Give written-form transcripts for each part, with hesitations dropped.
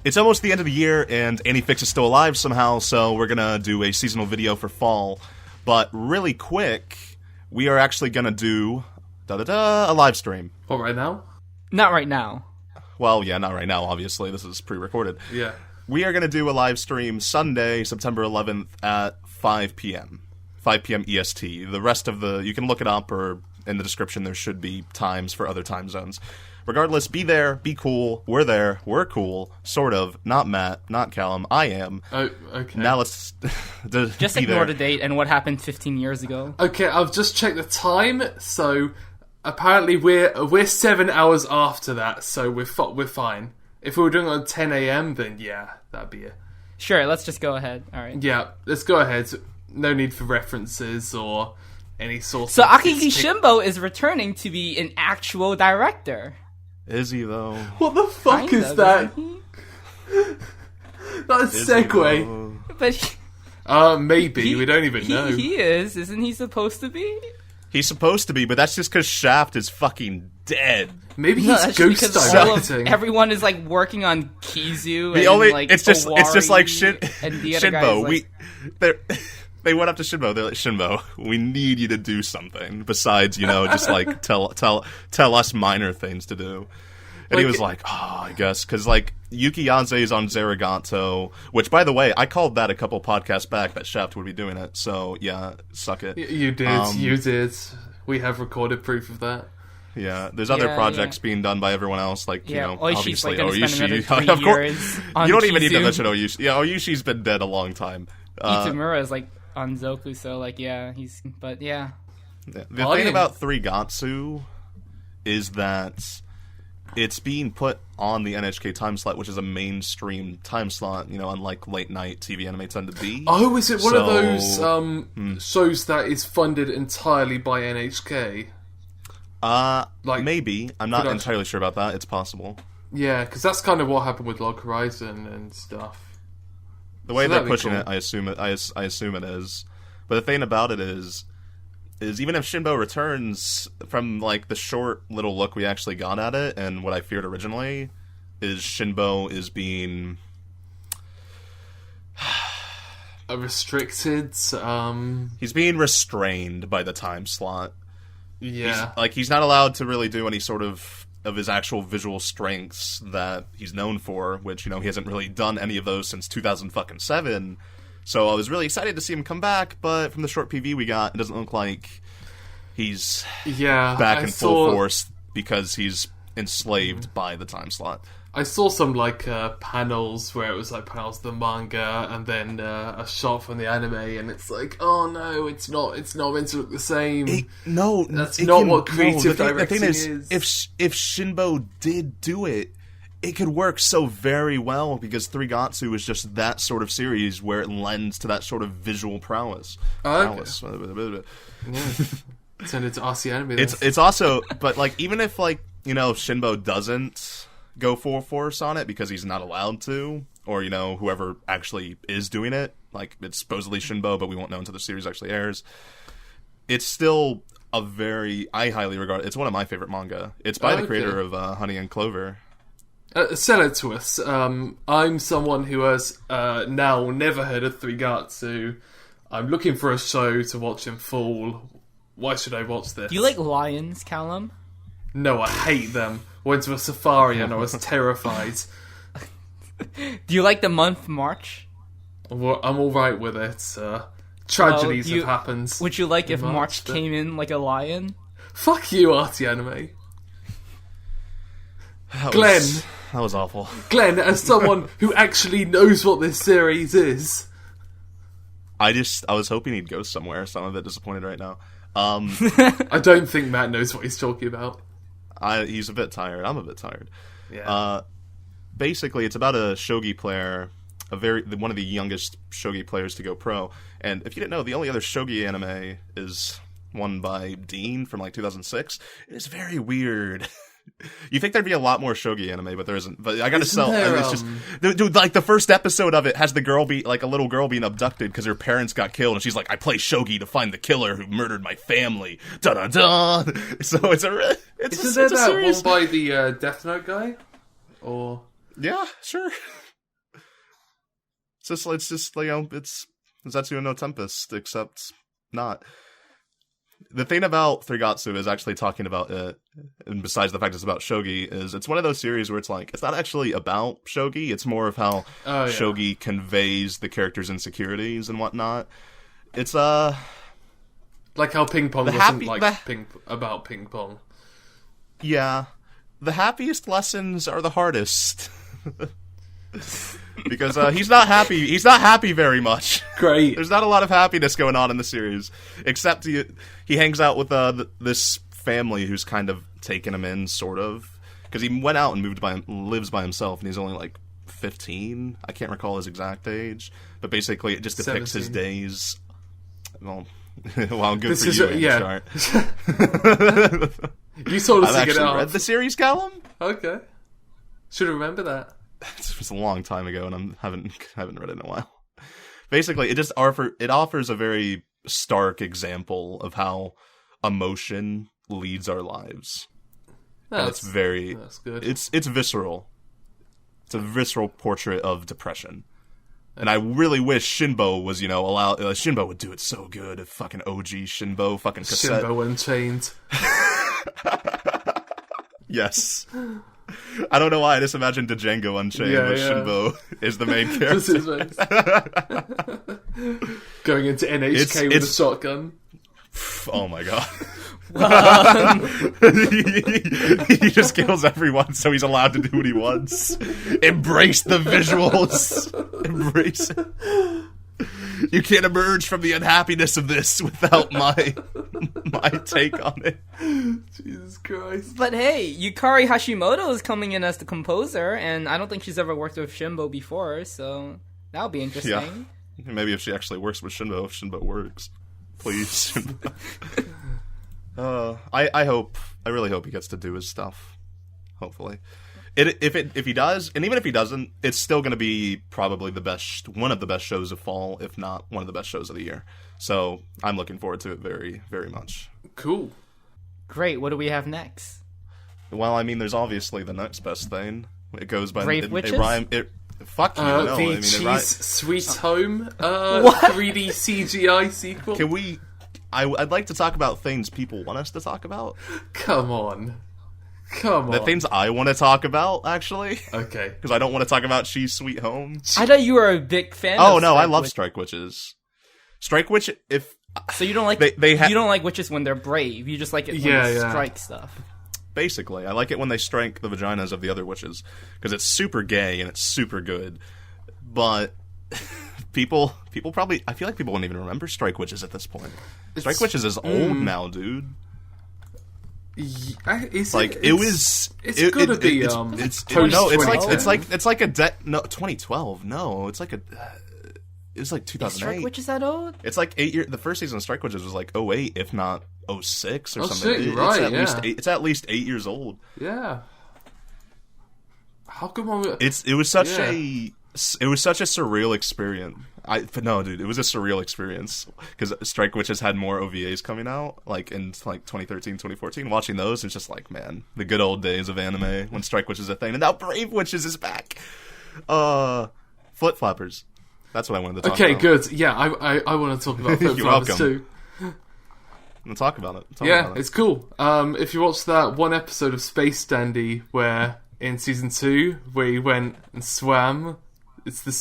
It's almost the end of the year, and AniFix is still alive somehow, so we're gonna do a seasonal video for fall. But really quick, we are actually gonna do a live stream. What, right now? Not right now. Well, yeah, not right now, obviously. This is pre-recorded. Yeah. We are gonna do a live stream Sunday, September 11th at 5 p.m. 5 p.m. EST. The rest of you can look it up, or in the description there should be times for other time zones. Regardless, be there, be cool. We're there, we're cool, sort of. Not Matt, not Callum. I am. Oh, okay. Now let's just ignore the date and what happened 15 years ago. Okay, I've just checked the time. So apparently we're 7 hours after that. So we're fine. If we were doing it at 10 a.m., then yeah, that'd be it. Sure, let's just go ahead. All right. Yeah, let's go ahead. No need for references or any sort So of... Akiki Shimbo is returning to be an actual director. Is he, though? What the fuck Kind is of, that? isn't That's a segue. But Maybe. We don't even know. He is. Isn't he supposed to be? He's supposed to be, but that's just because Shaft is fucking dead. Maybe No, he's that's ghost because all of directing. everyone is like working on Kizu. It's just like and the other guy is, Shinbo. like, They went up to Shinbo. They're like, Shinbo, we need you to do something besides, just like tell us minor things to do. And he was like, I guess, because like Yuki Yanze is on Zerigato, which, by the way, I called that a couple podcasts back that Shaft would be doing it. So yeah, suck it. You did. You did. We have recorded proof of that. Yeah, there's other projects being done by everyone else, like, Oishi's obviously like Oyushi. Spend another 3 years on You don't even need to Kizu. mention Oyushi. Yeah, Oyushi's been dead a long time. Itamura is like on Zoku, so like but yeah. The thing about 3Gatsu is that it's being put on the NHK time slot, which is a mainstream time slot, unlike late night TV anime tend to be. Oh, is it one of those shows that is funded entirely by NHK? Maybe. I'm not entirely sure about that. It's possible. Yeah, because that's kind of what happened with Log Horizon and stuff. The way they're pushing it, I assume it is. But the thing about it is even if Shinbo returns, from like the short little look we actually got at it, and what I feared originally, is Shinbo is being restricted. He's being restrained by the time slot. Yeah, he's not allowed to really do any sort of his actual visual strengths that he's known for, which, he hasn't really done any of those since 2007. So I was really excited to see him come back, but from the short PV we got, it doesn't look like he's back in full force because he's enslaved by the time slot. I saw some panels where it was like panels of the manga and then a shot from the anime, and it's like, oh no, it's not meant to look the same. That's not what creative directing is. If Shinbo did do it, it could work so very well, because 3Gatsu is just that sort of series where it lends to that sort of visual prowess. Okay. Send it to RCanime. It's also, but even if Shinbo doesn't go full force on it because he's not allowed to, or whoever actually is doing it, it's supposedly Shinbo, but we won't know until the series actually airs. It's still I highly regard it. It's one of my favorite manga. It's by the creator of Honey and Clover. Sell it to us. I'm someone who has now never heard of 3Gatsu. I'm looking for a show to watch in full. Why should I watch this? Do you like lions, Callum? No, I hate them. Went to a safari and I was terrified. Do you like the month March? I'm alright with it. Tragedies have happened. Would you like if March came in like a lion? Fuck you, RCanime. Glen. That was awful. Glen, as someone who actually knows what this series is. I was hoping he'd go somewhere, so I'm a bit disappointed right now. I don't think Matt knows what he's talking about. He's a bit tired. I'm a bit tired. Yeah. Basically, it's about a shogi player, one of the youngest shogi players to go pro. And if you didn't know, the only other shogi anime is one by Dean from 2006. It is very weird. You think there'd be a lot more shogi anime, but there isn't. But I gotta it's just, dude, the first episode of it has the girl a little girl being abducted because her parents got killed, and she's like, I play shogi to find the killer who murdered my family. Da da da. So it's Isn't there that one by the Death Note guy? Or yeah, sure. It's just it's Zetsuo no Tempest, except not. The thing about Threegatsu is actually talking about it, and besides the fact it's about shogi, is it's one of those series where it's like, it's not actually about shogi, it's more of how shogi conveys the character's insecurities and whatnot. It's, like how ping pong about ping pong. Yeah. The happiest lessons are the hardest. Because he's not happy. He's not happy very much. Great. There's not a lot of happiness going on in the series, except he hangs out with this family who's kind of taken him in, sort of, because he went out and lives by himself, and he's only like 15. I can't recall his exact age, but basically it just depicts 17. His days. Well, good this for you, Chart. You told us to get out. Read the series, Callum. Okay, should remember that. It was a long time ago, and I haven't read it in a while. Basically, it offers a very stark example of how emotion leads our lives. That's good. It's visceral. It's a visceral portrait of depression. And I really wish Shinbo was, allowed. Shinbo would do it so good if fucking OG Shinbo fucking cassette. Shinbo Unchained. Yes. I don't know why, I just imagined Django Unchained where Shinbo is the main character. Going into NHK with a shotgun. Oh my god. He just kills everyone, so he's allowed to do what he wants. Embrace the visuals. Embrace it. You can't emerge from the unhappiness of this without my take on it. Jesus Christ. But hey, Yukari Hashimoto is coming in as the composer, and I don't think she's ever worked with Shinbo before, so that'll be interesting. Yeah. Maybe if she actually works with Shinbo, if Shinbo works. Please. I really hope he gets to do his stuff. Hopefully. If he does, and even if he doesn't, it's still going to be probably one of the best shows of fall, if not one of the best shows of the year. So I'm looking forward to it very, very much. Cool. Great. What do we have next? Well, I mean, there's obviously the next best thing. It goes by Brave Witches? Fuck you. No, the Cheese Sweet Home 3D CGI sequel. Can we? I'd like to talk about things people want us to talk about. Come on. The things I want to talk about, actually. Okay. Because I don't want to talk about She's Sweet Home. I thought you were a big fan of no, I love Strike Witches. Strike Witch, So you don't like you don't like witches when they're brave. You just like it when they strike stuff. Basically, I like it when they strike the vaginas of the other witches. Because it's super gay and it's super good. But people probably... I feel like people won't even remember Strike Witches at this point. Strike Witches is old now, dude. It's gonna be it's like a 2012. No, it's like it's like 2008. Strike Witches that old? It's like 8 years. The first season of Strike Witches was like 08, if not 06 or something. Shit, right? It's at least 8 years old. Yeah. How come it was such a surreal experience. No, dude, it was a surreal experience because Strike Witches had more OVAs coming out, like in 2013, 2014. Watching those, it's just like, man, the good old days of anime when Strike Witches is a thing, and now Brave Witches is back. Flip Flappers. That's what I wanted to talk about. Okay, good. Yeah, I want to talk about Flip Flappers too. We'll talk about it. It's cool. If you watch that one episode of Space Dandy where in season 2 where he went and swam. It's the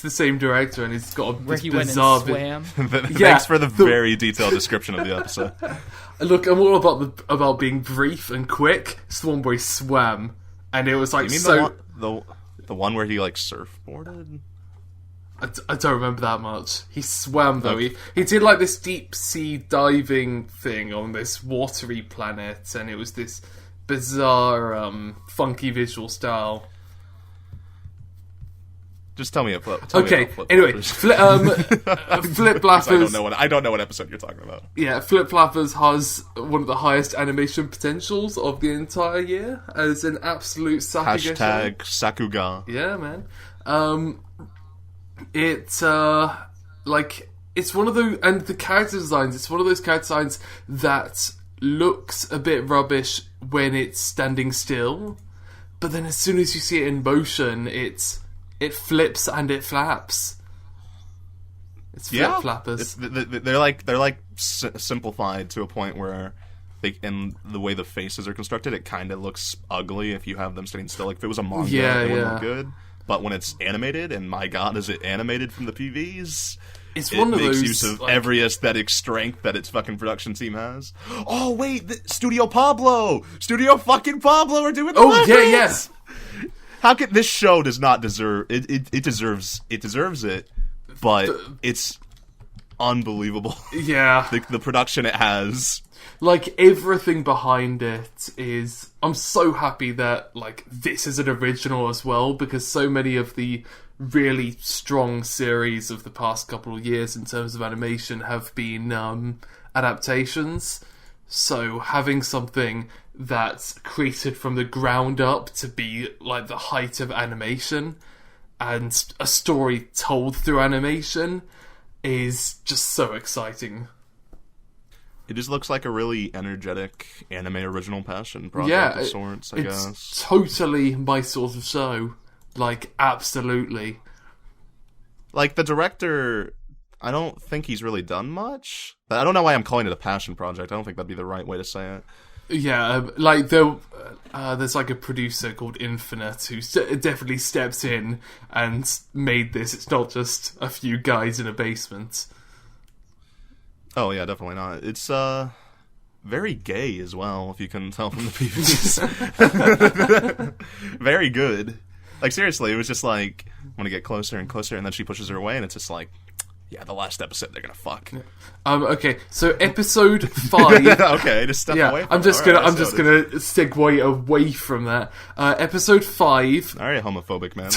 same director, and he's got this bizarre... Thanks for the very detailed description of the episode. Look, I'm all about being brief and quick. It's the one where he swam, and it was like the one where he like surfboarded? I don't remember that much. He swam though. Okay. He did like this deep sea diving thing on this watery planet, and it was this bizarre, funky visual style. Just tell me anyway, Flip Flappers... I don't know what episode you're talking about. Yeah, Flip Flappers has one of the highest animation potentials of the entire year as an absolute Sakuga # Sakuga. Yeah, man. It's one of those... And the character designs, it's one of those character designs that looks a bit rubbish when it's standing still, but then as soon as you see it in motion, it flips and it flaps. It's flip flappers. They're like simplified to a point where in the way the faces are constructed, it kind of looks ugly if you have them standing still. Like if it was a manga, it wouldn't look good. But when it's animated, and my god, is it animated from the PVs? It's one of those. It makes use of every aesthetic strength that its fucking production team has. Oh wait, Studio Pablo fucking Pablo are doing the yes. How could this show does not deserve it? It deserves it, but it's unbelievable. Yeah, the production it has. Like, everything behind it is... I'm so happy that, like, this is an original as well, because so many of the really strong series of the past couple of years in terms of animation have been adaptations. So, having something that's created from the ground up to be, like, the height of animation, and a story told through animation, is just so exciting. It just looks like a really energetic anime original passion project of sorts, I guess. It's totally my sort of show. Like, absolutely. Like, the director, I don't think he's really done much. I don't know why I'm calling it a passion project. I don't think that'd be the right way to say it. Yeah, there's like a producer called Infinite who definitely stepped in and made this. It's not just a few guys in a basement. Oh yeah, definitely not. It's very gay as well, if you can tell from the PVs. Very good. Like seriously, it was just like I want to get closer and closer, and then she pushes her away, and it's just like, yeah, the last episode they're gonna fuck. Okay, so episode 5. Okay, just step away. I'm just gonna segue away from that. Episode 5. All right, homophobic man.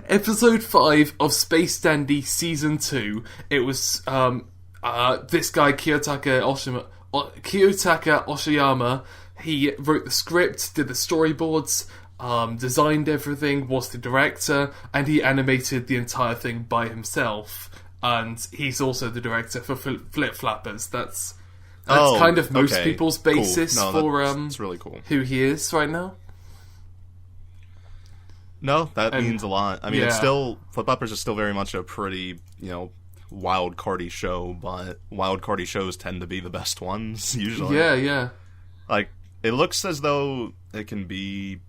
Episode 5 of Space Dandy Season 2. It was this guy Kiyotaka Oshiyama. He wrote the script, did the storyboards, designed everything, was the director, and he animated the entire thing by himself. And he's also the director for Flip Flappers. That's kind of most people's basis for that's really cool. Who he is right now. No, that means a lot. I mean, it's still Flip Flappers is still very much a pretty, wild cardy show, but wild cardy shows tend to be the best ones usually. Yeah. Like it looks as though it can be,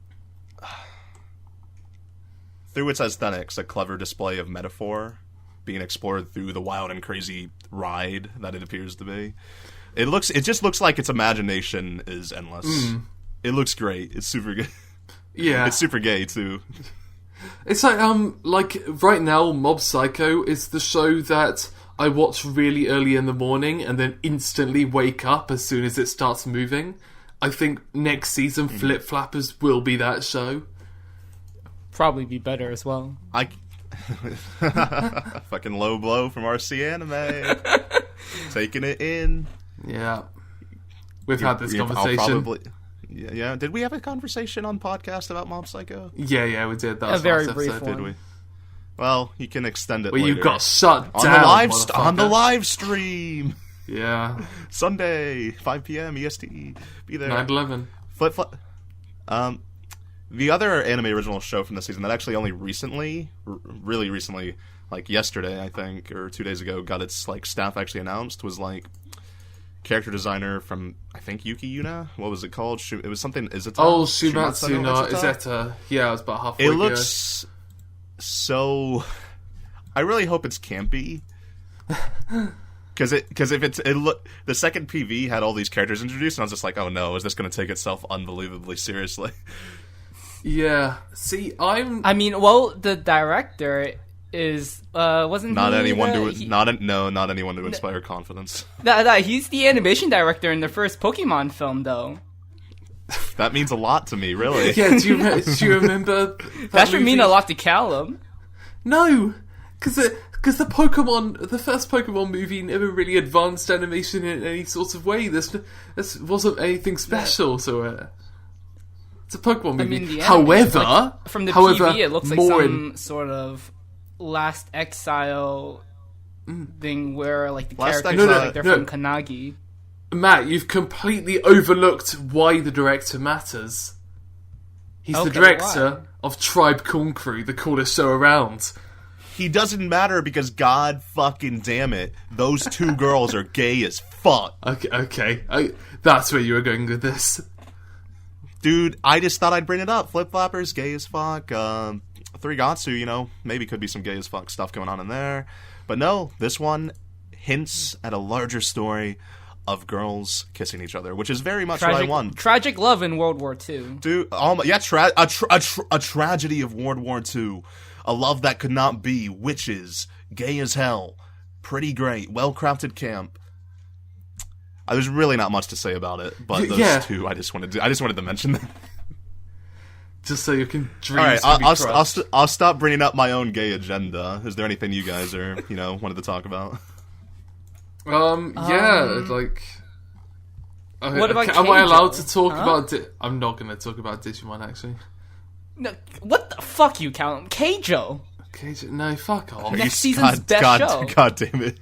through its aesthetics, a clever display of metaphor being explored through the wild and crazy ride that it appears to be. It just looks like its imagination is endless. It looks great. It's super good. Yeah. It's super gay too. It's like right now, Mob Psycho is the show that I watch really early in the morning and then instantly wake up as soon as it starts moving. I think next season Flip Flappers will be that show. Probably be better as well. Fucking low blow from RCanime. Taking it in. Yeah. We've had this conversation. Yeah. Did we have a conversation on podcast about Mob Psycho? Yeah, we did. That was a very brief one. Did we? Well, you can extend it later. You got shut on down on the live stream. Yeah. Sunday, 5 p.m. EST. Be there. 9/11. Flip. The other anime original show from this season that actually only recently, really recently, like yesterday, I think, or 2 days ago, got its staff actually announced was character designer from, I think, Yuki Yuna? What was it called? It was something Isetta? Oh, Shumatsu no Isetta. Yeah, it was about halfway. It looks so... I really hope it's campy. Because if the second PV had all these characters introduced, and I was just like, oh no, is this going to take itself unbelievably seriously? Yeah. See, the director is wasn't not he anyone not anyone to inspire confidence. He's the animation director in the first Pokemon film, though. That means a lot to me, really. Yeah, do you remember that should mean a lot to Callum. No, because the first Pokemon movie never really advanced animation in any sort of way. This wasn't anything special to it. It's a Pokemon movie. However, from the PV, it looks like some sort of Last Exile thing where the characters they're from Kanagi. Matt, you've completely overlooked why the director matters. He's the director of Tribe Called Crew, the coolest show around. he doesn't matter because god fucking damn it, those two girls are gay as fuck. Okay. That's where you were going with this. Dude, I just thought I'd bring it up. Flip Flappers, gay as fuck. Three Gatsu, maybe could be some gay as fuck stuff going on in there. But no, this one hints at a larger story of girls kissing each other, which is very much what I want. Tragic love in World War II. Dude, a tragedy of World War II. A love that could not be. Witches, gay as hell, pretty great, well-crafted camp. There's really not much to say about it, but those two, I just wanted to mention them. Just so you can dream. All right, I'll stop bringing up my own gay agenda. Is there anything you guys are, wanted to talk about? Like... What about am I allowed to Keijo? talk about... I'm not going to talk about Digimon, actually. No, what the fuck, you Callum? Keijo? No, fuck off. Next season's best show. God damn it.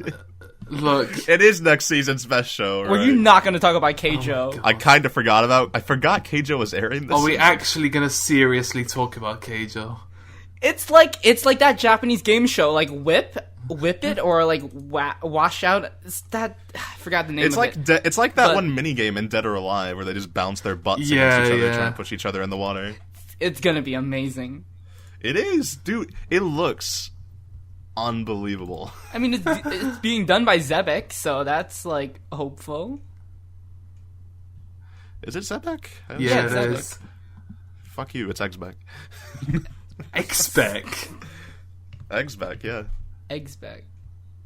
Look. It is next season's best show, right? Were you not going to talk about Keijo? I kind of forgot I forgot Keijo was airing this Are we season. actually going to seriously talk about Keijo? It's like that Japanese game show, like Whip It, or like Wash Out. I forgot the name of it. It's like that one minigame in Dead or Alive where they just bounce their butts against each other trying to push each other in the water. It's gonna be amazing. It is, dude. It looks unbelievable. I mean, it's being done by Zebek, so that's like hopeful. Is it Zebek? Yeah, it is. Fuck you, it's Xbek. Xbek. Xbek, yeah. Xbek.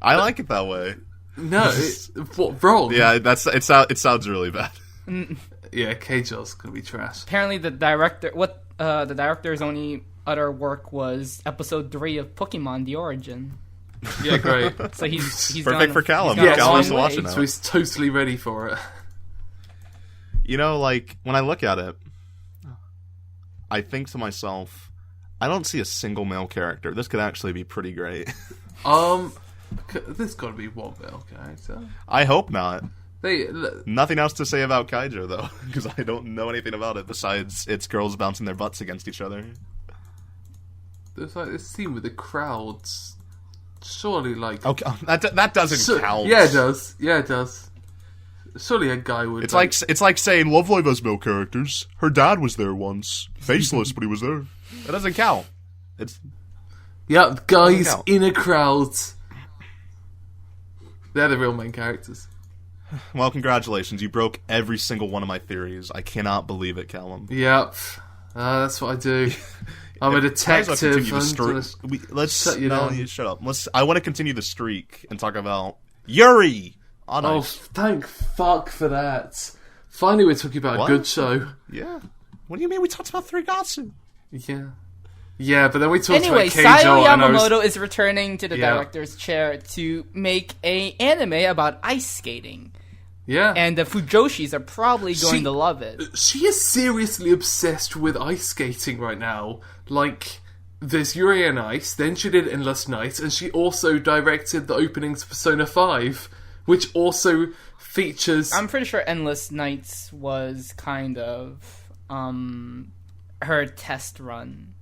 I like it that way. No, what wrong? Yeah, it sounds really bad. Yeah, Keijo's gonna be trash. Apparently, the director's only other work was episode 3 of Pokemon: The Origin. Yeah, great. So he's perfect for Callum. Yeah, Callum has to watch it now. So he's totally ready for it. Like when I look at it, I think to myself, I don't see a single male character. This could actually be pretty great. There's got to be one male character. I hope not. Nothing else to say about Keijo, though, because I don't know anything about it besides it's girls bouncing their butts against each other. There's like this scene with the crowds. Surely, like... Okay, that doesn't count. Yeah, it does. Yeah, it does. Surely a guy would... It's like saying Love Live has male characters. Her dad was there once. Faceless, but he was there. That doesn't count. Yeah, guys in a crowd. They're the real main characters. Well, congratulations. You broke every single one of my theories. I cannot believe it, Callum. Yep. That's what I do. I'm a detective. Shut up. I want to continue the streak and talk about Yuri on Ice. Thank fuck for that. Finally, we're talking about a good show. Yeah. What do you mean? We talked about Three Gatsu. Yeah. Yeah, but then we talked about Keijo. Sayo Yamamoto is returning to the director's chair to make an anime about ice skating. Yeah. And the Fujoshis are probably going to love it. She is seriously obsessed with ice skating right now. Like, there's Yuri on Ice, then she did Endless Nights, and she also directed the opening to Persona 5, which also features... I'm pretty sure Endless Nights was kind of her test run.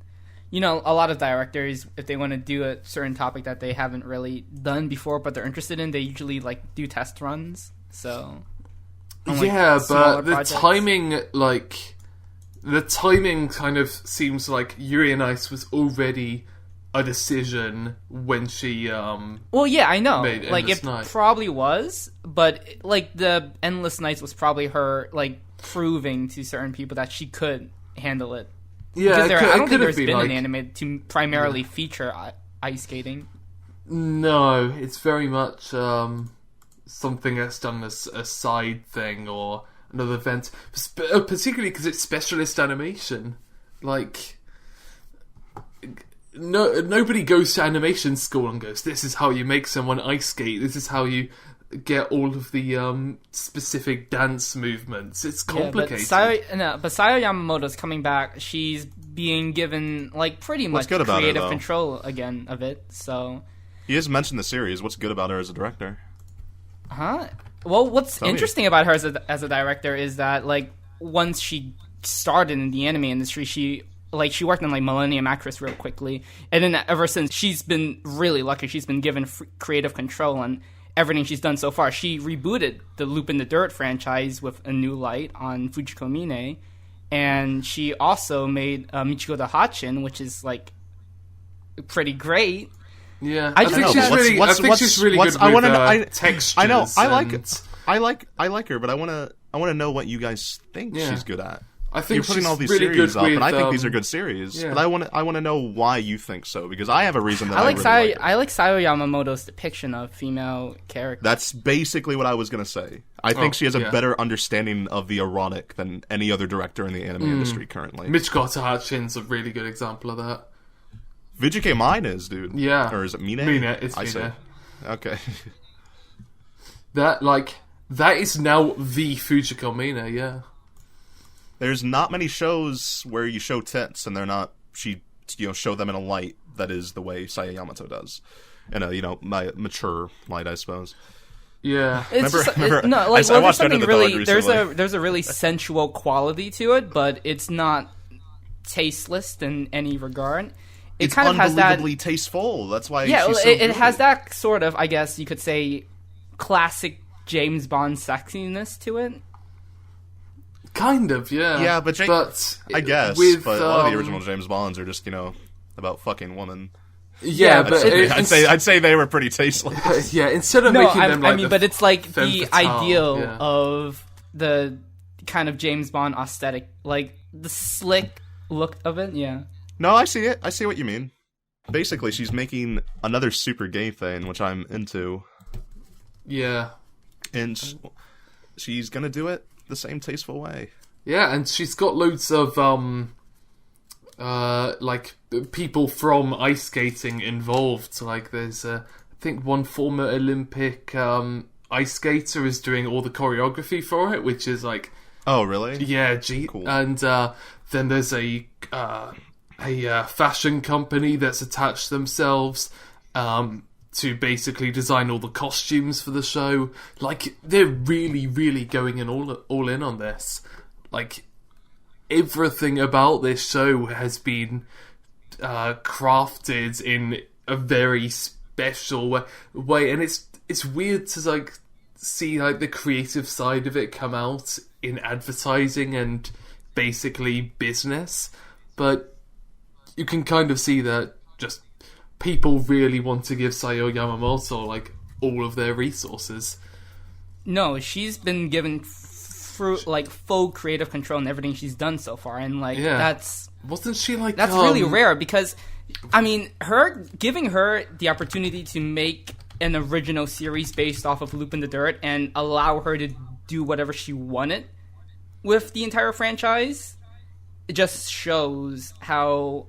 A lot of directors, if they want to do a certain topic that they haven't really done before, but they're interested in, they usually do test runs. So, yeah, but the timing kind of seems like Yuri on Ice was already a decision when she well, yeah, I know. Made it probably was, but the Endless Nights was probably her proving to certain people that she could handle it. Yeah, because I don't think there's been an anime to primarily feature ice skating. No, it's very much something that's done as a side thing or another event, particularly because it's specialist animation. Nobody goes to animation school and goes, this is how you make someone ice skate, this is how you get all of the specific dance movements. It's complicated. Yeah, but Sayo Yamamoto's coming back. She's being given pretty much creative control again of it. So he has mentioned the series. What's good about her as a director? Huh? Well, what's interesting about her as a director is that once she started in the anime industry, she like she worked on like Millennium Actress real quickly, and then ever since she's been really lucky. She's been given creative control on everything she's done so far. She rebooted the Loop in the Dirt franchise with a new light on Fujiko Mine, and she also made Michiko the Hatchin, which is like pretty great. Yeah, I think she's really good with textures. I know. I like her, but I want to know what you guys think she's good at. I think you're putting all these really series good up, with, and I think these are good series. Yeah. But I want to know why you think so, because I have a reason that I like really like I like Sayo Yamamoto's depiction of female characters. That's basically what I was going to say. I think she has a better understanding of the erotic than any other director in the anime industry currently. Michiko Hatchin's a really good example of that. VGK Mine is, dude. Yeah. Or is it Mine? Mine, it's Mine. Say. Okay. That is now the Fujiko Mine, yeah. There's not many shows where you show tits and they're not, show them in a light that is the way Sayo Yamamoto does. In a, my mature light, I suppose. Yeah. I watched Under the Dog recently. There's a really sensual quality to it, but it's not tasteless in any regard. It's kind of has that unbelievably tasteful. That's why she's so it good. has that sort of, I guess you could say, classic James Bond sexiness to it. Kind of, yeah. Yeah, but I guess. But a lot of the original James Bonds are just, about fucking women. Yeah, but I'd say they were pretty tasteless. Yeah, instead of making them like but it's like the fatale, ideal of the kind of James Bond aesthetic, like the slick look of it. Yeah. No, I see it. I see what you mean. Basically, she's making another super gay thing, which I'm into. Yeah. And she's gonna do it the same tasteful way. Yeah, and she's got loads of like people from ice skating involved. Like there's I think one former Olympic ice skater is doing all the choreography for it, which is like, oh really? Yeah, cool. And then there's a fashion company that's attached themselves to basically design all the costumes for the show. Like, they're really, really going in all in on this. Like, everything about this show has been crafted in a very special way. And it's weird to, like, see, like, the creative side of it come out in advertising and basically business. But you can kind of see that just people really want to give Sayo Yamamoto like all of their resources. No, she's been given full creative control in everything she's done so far, and that's wasn't she like that's really rare because I mean giving her the opportunity to make an original series based off of Loop in the Dirt and allow her to do whatever she wanted with the entire franchise, it just shows how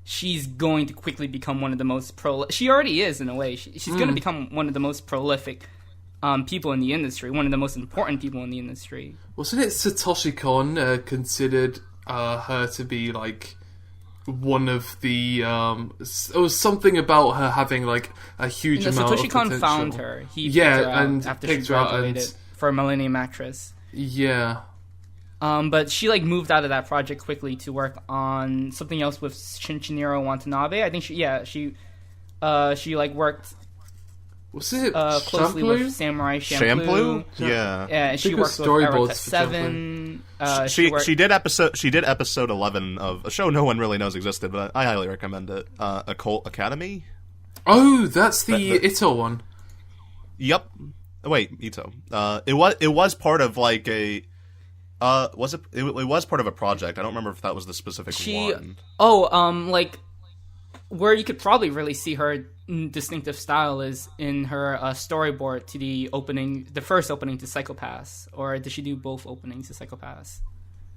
she's going to quickly become one of the most she already is in a way. She's going to become one of the most prolific people in the industry, one of the most important people in the industry. Wasn't it Satoshi Kon considered her to be like one of the? It was something about her having like a huge amount Satoshi of Kon potential. found her. He picked her out and after she graduated for Millennium Actress. Yeah. But she like moved out of that project quickly to work on something else with Shinichiro Watanabe. I think she like worked. Was it closely with Samurai Champloo? Yeah. Yeah, and she worked with Eureka 7. She did episode 11 of a show no one really knows existed, but I highly recommend it. Occult Academy. Oh, that's the Ito one. Yep. Wait, Ito. It was part of like a. Was it? It was part of a project. I don't remember if that was the specific one. Like where you could probably really see her distinctive style is in her storyboard to the first opening to Psycho-Pass, or did she do both openings to Psycho-Pass?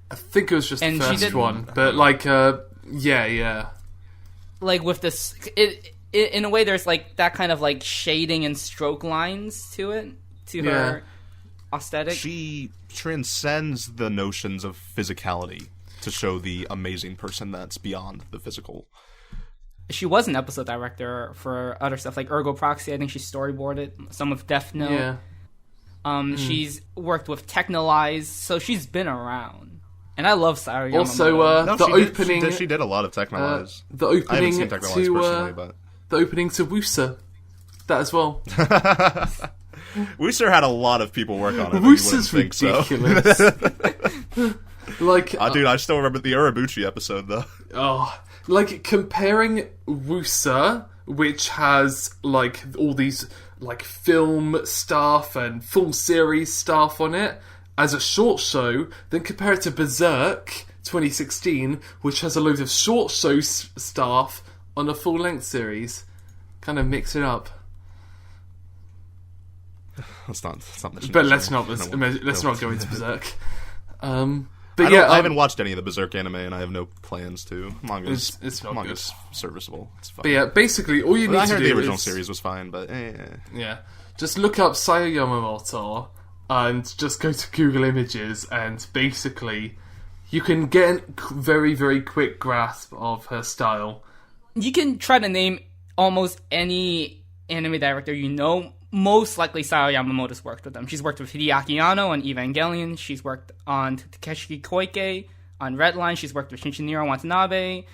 I think it was just the first one, but like, yeah. Like with this, it in a way, there's like that kind of like shading and stroke lines to it, to her aesthetic. She transcends the notions of physicality to show the amazing person that's beyond the physical. She was an episode director for other stuff like Ergo Proxy. I think she storyboarded some of Death Note. Yeah. She's worked with Technolize, so she's been around. And I love Sayo Yamamoto. Also, No, the she opening... Did, she did a lot of Tecmo Lives. The opening I haven't seen Tecmo Lives personally, but... The opening to Woosa. That as well. Wooster had a lot of people work on it. Wooster's ridiculous. So. Like, dude, I still remember the Urabuchi episode, though. Oh, like, comparing Woosa, which has, like, all these, like, film stuff and full series stuff on it, as a short show, then compare it to Berserk 2016, which has a load of short show stuff on a full-length series. Kind of mix it up. Let's not but let's not go into Berserk. But I haven't watched any of the Berserk anime, and I have no plans to. Manga's serviceable. It's fine. But yeah, basically all you need to do is... I heard the original series was fine, but yeah, just look up Sayo Yamamoto and just go to Google Images, and basically you can get a very, very quick grasp of her style. You can try to name almost any anime director you know. Most likely Sayo Yamamoto's worked with them. She's worked with Hideaki Anno on Evangelion. She's worked on Takeshi Koike on Redline. She's worked with Shinichiro Watanabe.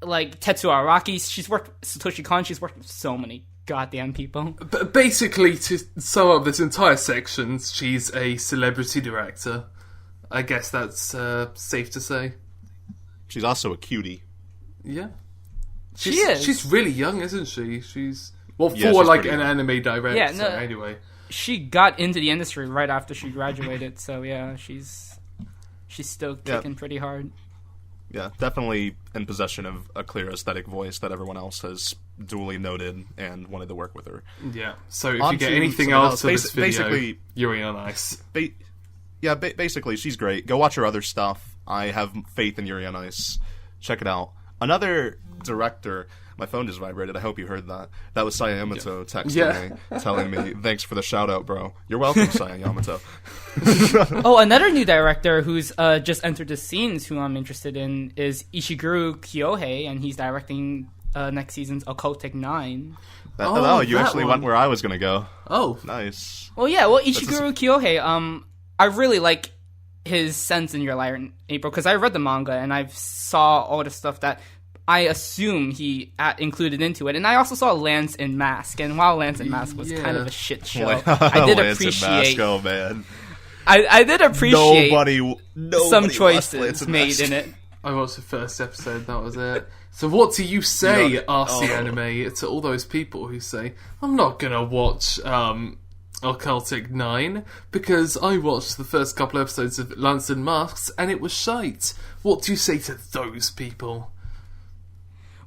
Like, Tetsuo Araki. She's worked with Satoshi Kon. She's worked with so many goddamn people. But basically, to sum up this entire section, she's a celebrity director. I guess that's safe to say. She's also a cutie. Yeah. She is. She's really young, isn't she? She's like an anime director. Yeah, no, anyway. She got into the industry right after she graduated, so yeah, she's still kicking pretty hard. Yeah, definitely in possession of a clear aesthetic voice that everyone else has duly noted and wanted to work with her. Yeah, so if you get anything else of this video, you're on ice. Basically, she's great. Go watch her other stuff. I have faith in Yuri on Ice. Check it out. Another director... My phone just vibrated. I hope you heard that. That was Sayo Yamamoto texting me, telling me, thanks for the shout-out, bro. You're welcome, Sayo Yamamoto. Oh, another new director who's just entered the scenes who I'm interested in is Ishiguro Kyohei, and he's directing next season's Occultic 9. You actually went where I was going to go. Oh. Nice. Well, yeah, Ishiguro Kyohei, I really like his sense in Your Lie in April, because I read the manga, and I saw all the stuff that... I assume he included into it. And I also saw Lance in Mask. And while Lance in Mask was kind of a shit show, I did appreciate... Oh, man. I did appreciate nobody some choices made in it. I watched the first episode, that was it. So what do you say, RCanime, to all those people who say, I'm not going to watch Occultic 9 because I watched the first couple episodes of Lance in Masks and it was shite. What do you say to those people?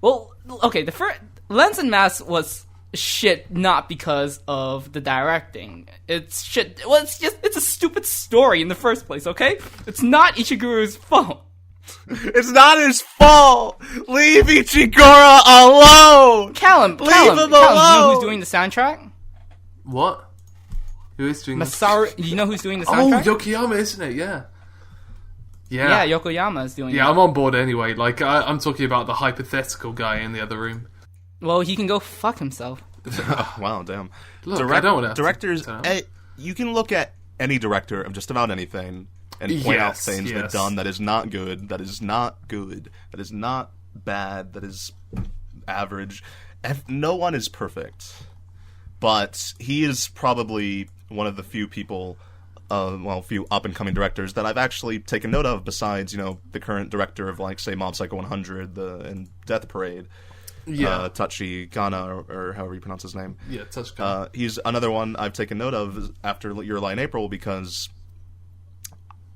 Well, okay, the first Lens and Mask was shit not because of the directing. It's shit. Well, it's a stupid story in the first place, okay? It's not Ishiguro's fault. It's not his fault! Leave Ichiguro alone! Callum, him alone! You know who's doing the soundtrack? What? Who is doing Masaru, you know who's doing the soundtrack? Oh, Yokoyama, isn't it? Yeah. Yeah, Yokoyama is doing it. Yeah, I'm on board anyway. Like, I'm talking about the hypothetical guy in the other room. Well, he can go fuck himself. Wow, damn. Look, I don't want to... Directors, you can look at any director of just about anything and point out things they've done that is not good, that is not bad, that is average. No one is perfect. But he is probably one of the few people... few up-and-coming directors that I've actually taken note of besides, the current director of, like, say, Mob Psycho 100 and Death Parade. Yeah. Tachi Kana, or however you pronounce his name. Yeah, Tachi Kana. He's another one I've taken note of after Your Lie in April because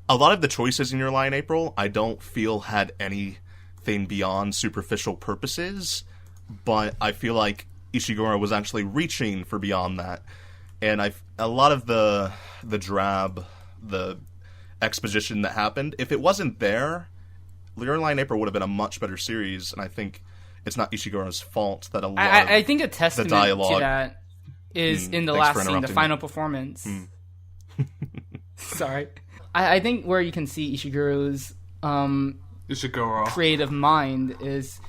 a lot of the choices in Your Lie in April I don't feel had anything beyond superficial purposes, but I feel like Ishiguro was actually reaching for beyond that. And a lot of the exposition that happened, if it wasn't there, Your Lie in April would have been a much better series, and I think it's not Ishiguro's fault that a lot I think a testament the dialogue, to that is in the last scene, the final performance. Sorry. I think where you can see Ishiguro's creative mind is...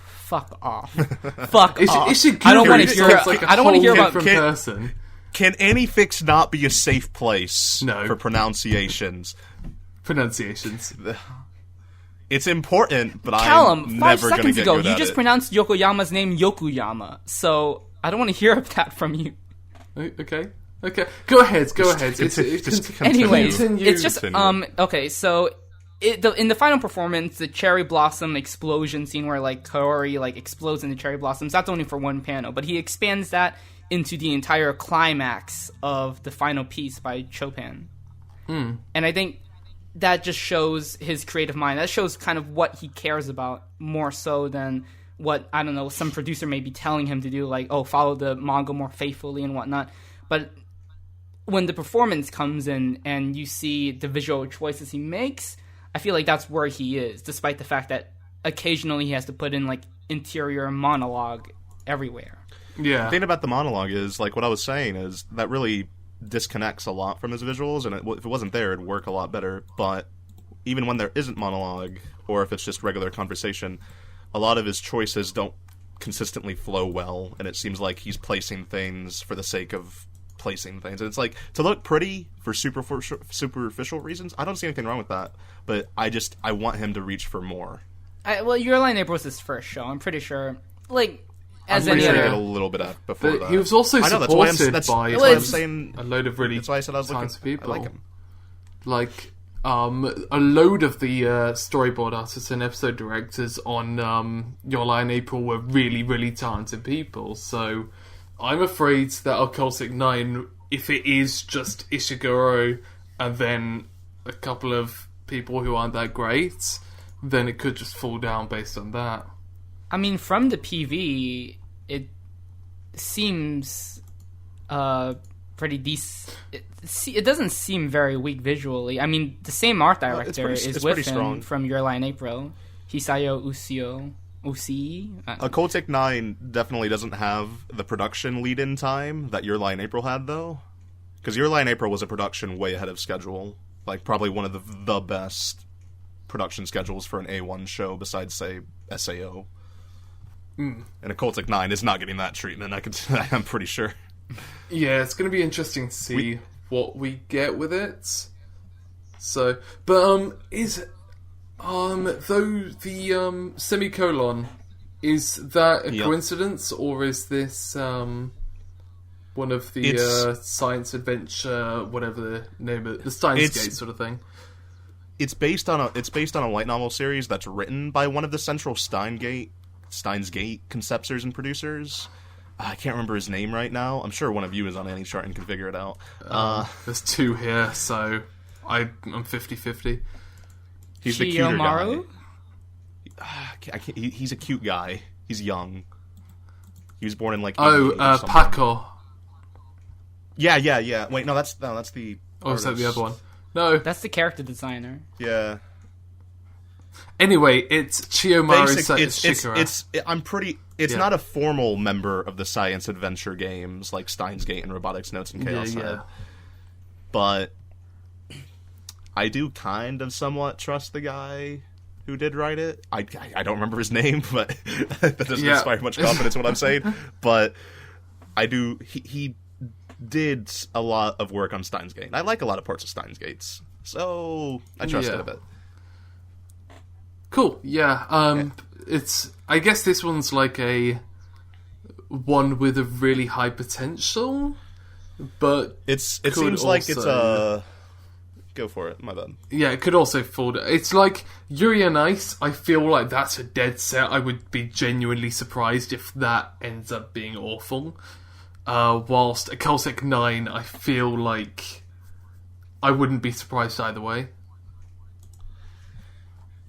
Fuck off. Fuck off. I don't want to hear about... Can AniFix not be a safe place for pronunciations? pronunciations. It's important, but Callum, I'm 5 never going to seconds get ago, good you at just it. pronounced Yokoyama's name Yokuyama, so I don't want to hear that from you. Okay. Go ahead. Anyways, continue. it's just okay. So, in the final performance, the cherry blossom explosion scene where like Kaori like explodes into cherry blossoms. That's only for one panel, but he expands that into the entire climax of the final piece by Chopin. And I think that just shows his creative mind. That shows kind of what he cares about more so than what, I don't know, some producer may be telling him to do, like, oh, follow the manga more faithfully and whatnot. But when the performance comes in and you see the visual choices he makes, I feel like that's where he is, despite the fact that occasionally he has to put in, like, interior monologue everywhere. Yeah. The thing about the monologue is, like, what I was saying is that really disconnects a lot from his visuals, and if it wasn't there, it'd work a lot better. But even when there isn't monologue, or if it's just regular conversation, a lot of his choices don't consistently flow well, and it seems like he's placing things for the sake of placing things. And it's like, to look pretty for superficial reasons, I don't see anything wrong with that, but I want him to reach for more. Well, Your Lie in April was his first show. I'm pretty sure, like, I'm pretty sure he did a little bit before that. He was also supported by a load of really that's why I said I was talented people. I like him. Like, a load of the storyboard artists and episode directors on Your Lie in April were really, really talented people. So I'm afraid that Occultic 9, if it is just Ishiguro and then a couple of people who aren't that great, then it could just fall down based on that. I mean, from the PV, it seems pretty decent. It doesn't seem very weak visually. I mean, the same art director is with him strong. From Your Lie in April. Hisayo Usii. Occultic 9 definitely doesn't have the production lead-in time that Your Lie in April had, though. Because Your Lie in April was a production way ahead of schedule. Like, probably one of the best production schedules for an A1 show besides, say, SAO. And Occultic 9 is not getting that treatment, I'm pretty sure. Yeah, it's going to be interesting to see what we get with it. So, but, though the semicolon, is that a coincidence, or is this, one of the, science adventure, whatever the name of it, the Steins Gate sort of thing? It's based on a light novel series that's written by one of the central Steins Gate conceptors and producers. I can't remember his name right now. I'm sure one of you is on AniChart and can figure it out. There's two here, so I'm 50-50. He's the cuter guy. He's a cute guy. He's young. He was born in like... Paco. Yeah. Wait, no, that's the... Oh, is that the other one? No. That's the character designer. Yeah. Anyway, it's Chiyomaru Shikara. It's not a formal member of the science adventure games like Steins Gate and Robotics Notes and Chaos Head. But I do kind of somewhat trust the guy who did write it. I don't remember his name, but that doesn't inspire much confidence in what I'm saying. But I do. He did a lot of work on Steins Gate. I like a lot of parts of Steins Gates, so I trust it a bit. Cool. Yeah. I guess this one's like a one with a really high potential, but it seems like it's a... Go for it, my bad. Yeah, it could also fall down. It's like Yuri on Ice, I feel like that's a dead set. I would be genuinely surprised if that ends up being awful. Whilst Occultic 9, I feel like I wouldn't be surprised either way.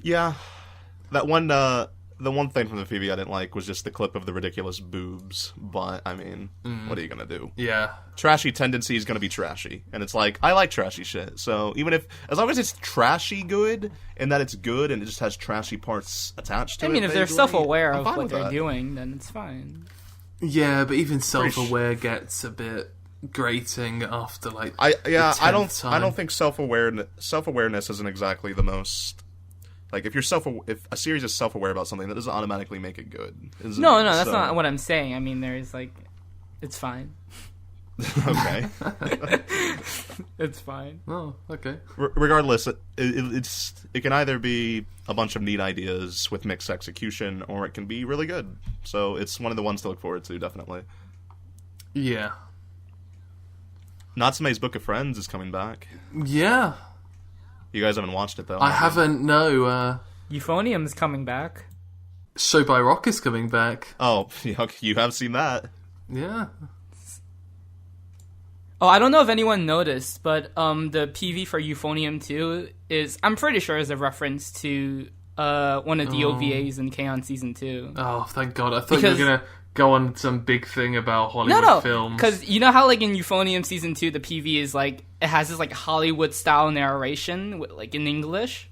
Yeah. That one, the one thing from the PV I didn't like was just the clip of the ridiculous boobs. But, I mean, what are you gonna do? Yeah. Trashy tendency is gonna be trashy. And it's like, I like trashy shit. So, as long as it's trashy good, and that it's good, and it just has trashy parts attached to it. I mean, if they're self-aware of what they're that. doing, then it's fine. Yeah, but even self-aware gets a bit grating after, like, I don't think self-awareness isn't exactly the most... Like, if a series is self-aware about something, that doesn't automatically make it good. No, that's not what I'm saying. I mean, there's, like, it's fine. Okay. It's fine. Oh, okay. Regardless, it can either be a bunch of neat ideas with mixed execution, or it can be really good. So it's one of the ones to look forward to, definitely. Yeah. Natsume's Book of Friends is coming back. Yeah. You guys haven't watched it, though. I haven't, no. Euphonium's coming back. Show by Rock is coming back. Oh, you have seen that. Yeah. Oh, I don't know if anyone noticed, but the PV for Euphonium 2 is, I'm pretty sure, is a reference to one of the OVAs in K-On! Season 2. Oh, thank God. I thought you were going to go on some big thing about Hollywood films. Because you know how, like, in Euphonium Season 2, the PV is, like, it has this, like, Hollywood-style narration, like, in English?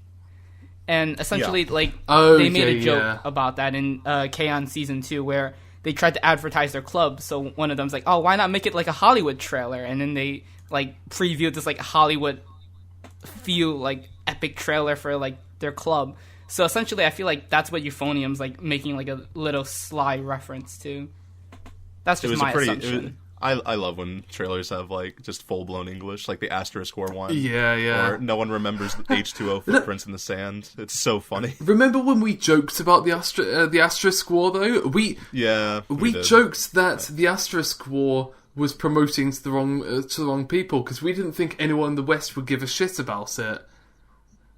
And essentially, they made a joke about that in K-On! Season 2, where they tried to advertise their club, so one of them's like, oh, why not make it like a Hollywood trailer? And then they, like, previewed this, like, Hollywood feel, like, epic trailer for, like, their club. So essentially, I feel like that's what Euphonium's, like, making, like, a little sly reference to. That's just my assumption. I love when trailers have, like, just full-blown English, like the Asterisk War one. Yeah. Or no one remembers H2O footprints in the sand. It's so funny. Remember when we joked about the Asterisk War, though? We joked that the Asterisk War was promoting to the wrong people, because we didn't think anyone in the West would give a shit about it.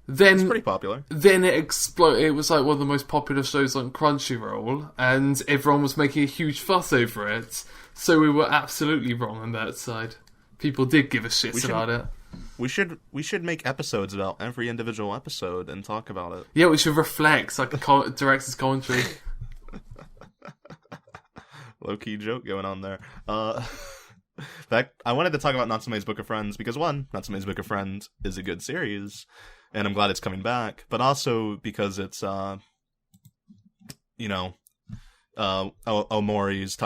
Then it's pretty popular. Then it exploded. It was like one of the most popular shows on Crunchyroll, and everyone was making a huge fuss over it. So we were absolutely wrong on that side. People did give a shit about it. We should make episodes about every individual episode and talk about it. Yeah, we should reflect, like a director's commentary. Low-key joke going on there. I wanted to talk about Natsume's Book of Friends because, one, Natsume's Book of Friends is a good series, and I'm glad it's coming back, but also because it's, Takahiro Omori's,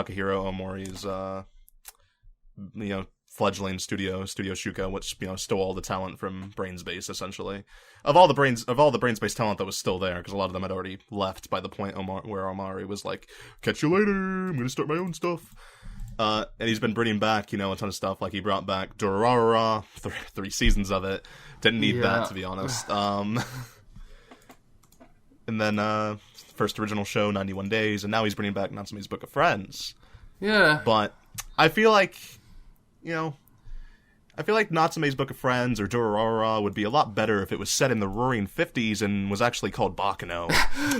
fledgling Studio Shuka, which, stole all the talent from Brain Space, essentially. Of all the Brain Space talent that was still there, because a lot of them had already left by the point where Omori was like, catch you later, I'm gonna start my own stuff. And he's been bringing back, a ton of stuff, like he brought back Durarara, 3 seasons of it. Didn't need that, to be honest. And then, first original show, 91 Days, and now he's bringing back Natsume's Book of Friends. Yeah. But I feel like, Natsume's Book of Friends or Durarara would be a lot better if it was set in the roaring 50s and was actually called Baccano.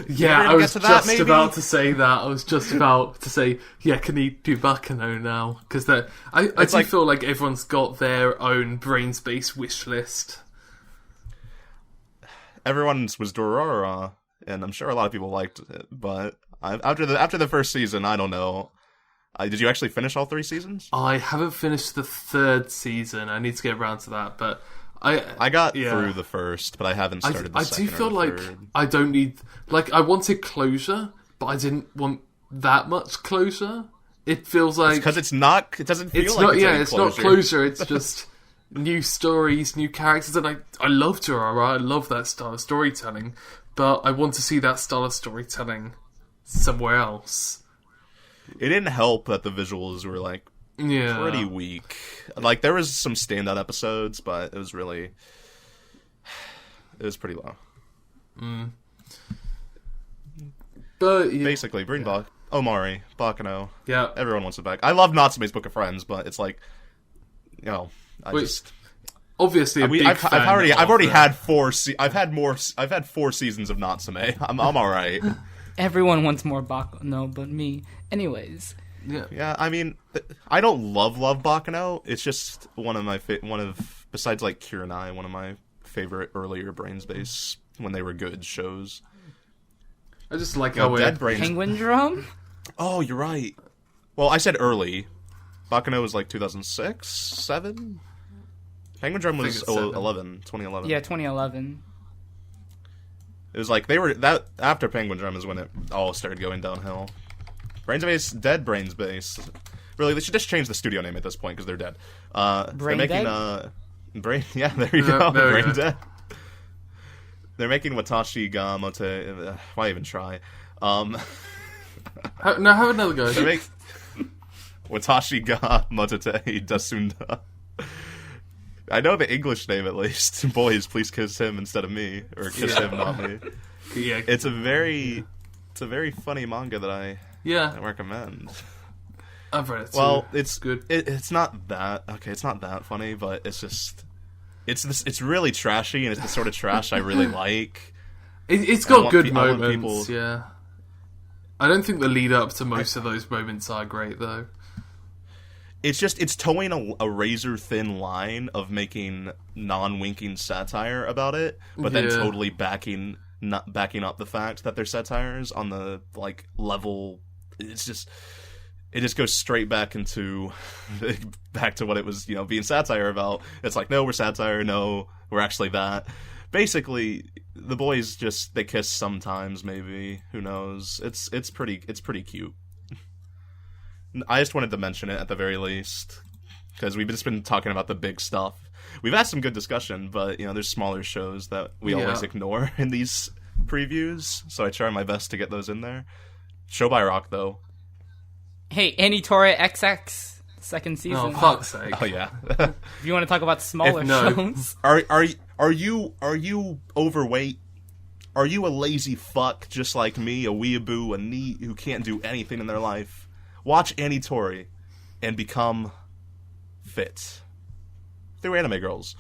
Yeah, I was just about to say that. I was just about to say, can he do Baccano now? Because I do feel like everyone's got their own Brain Space wish list. Everyone's was Durarara, and I'm sure a lot of people liked it, but after the first season, I don't know. Did you actually finish all 3 seasons? I haven't finished the 3rd season. I need to get around to that, but I got through the first, but I haven't started the second. I do feel like third. I don't need... Like, I wanted closure, but I didn't want that much closure. It feels like... Because it's not... It doesn't feel like it's it's not closure. It's just new stories, new characters, and I love Durarara. I love that style of storytelling, but I want to see that style of storytelling somewhere else. It didn't help that the visuals were, like, pretty weak. Like, there was some standout episodes, but it was really... It was pretty low. Mm. But, basically, bring back Omori, Baccano. Yeah. Everyone wants it back. I love Natsume's Book of Friends, but it's like, obviously, I've already had 4 I've had 4 seasons of Natsume. I'm alright. Everyone wants more Baccano but me. Anyways. Yeah, I mean, I don't love Baccano. It's just one of besides like Kurenai, one of my favorite earlier Brain Space when they were good shows. I just like how Dead Brains. Penguin Drum? Oh, you're right. Well, I said early. Baccano was like 2006, 7. Penguin Drum was 2011. Yeah, 2011. It was like after Penguin Drum is when it all started going downhill. Brain Space, Dead Brain Space. Really, they should just change the studio name at this point because they're dead. Brain they're making Dead? Yeah, there you go. Brain Dead. They're making Watashi ga Mote. Why even try? Now have another go. They make Watashi ga Motete Dasunda. I know the English name at least. Boys, please kiss him instead of me, or kiss him, not me. Yeah. It's a very funny manga that I recommend. I've read it too. Well, it's good. It's not that It's not that funny, but it's just it's really trashy, and it's the sort of trash I really like. It's got good moments. Yeah. I don't think the lead up to most of those moments are great though. It's towing a razor thin line of making non-winking satire about it, but then totally backing up the fact that they're satires on the level. It just goes straight back to what it was, being satire about. It's like, no, we're satire. No, we're actually that. Basically, the boys they kiss sometimes, maybe. Who knows? It's pretty cute. I just wanted to mention it at the very least, because we've just been talking about the big stuff. We've had some good discussion, but, there's smaller shows that we always ignore in these previews, so I try my best to get those in there. Show by Rock, though. Hey, Anitora XX, second season. Oh, fuck's sake. Oh, yeah. If you want to talk about smaller shows. Are you overweight? Are you a lazy fuck just like me, a weeaboo, a NEET who can't do anything in their life? Watch Anitori and become fit. Through Anime Girls.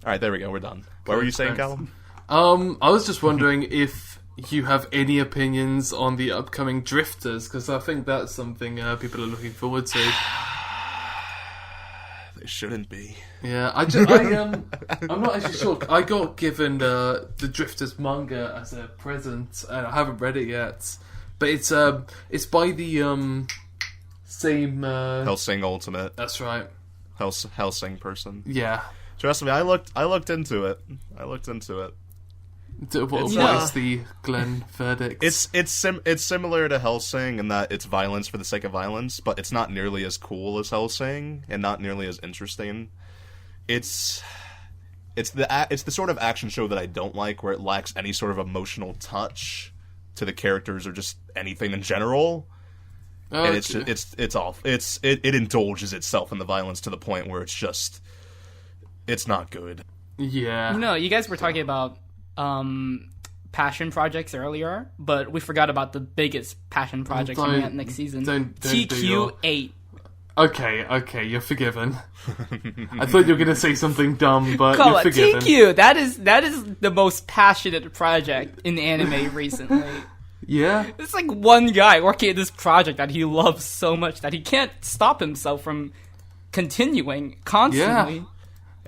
Alright, there we go, we're done. What were you saying, Callum? I was just wondering if you have any opinions on the upcoming Drifters, because I think that's something people are looking forward to. They shouldn't be. Yeah, I'm not actually sure. I got given the Drifters manga as a present, and I haven't read it yet. But it's by the same Hellsing Ultimate. That's right. Hellsing person. Yeah. Trust me, I looked into it. What is the Glen verdict? It's similar to Hellsing in that it's violence for the sake of violence, but it's not nearly as cool as Hellsing and not nearly as interesting. It's the sort of action show that I don't like, where it lacks any sort of emotional touch to the characters or just anything in general. Oh, and it indulges itself in the violence to the point where it's not good. Yeah. You guys were talking about passion projects earlier, but we forgot about the biggest passion project coming out next season. TQ8. Okay, you're forgiven. I thought you were gonna say something dumb, but you're forgiven. TQ, that is the most passionate project in anime recently. Yeah. It's like one guy working at this project that he loves so much that he can't stop himself from continuing constantly. Yeah.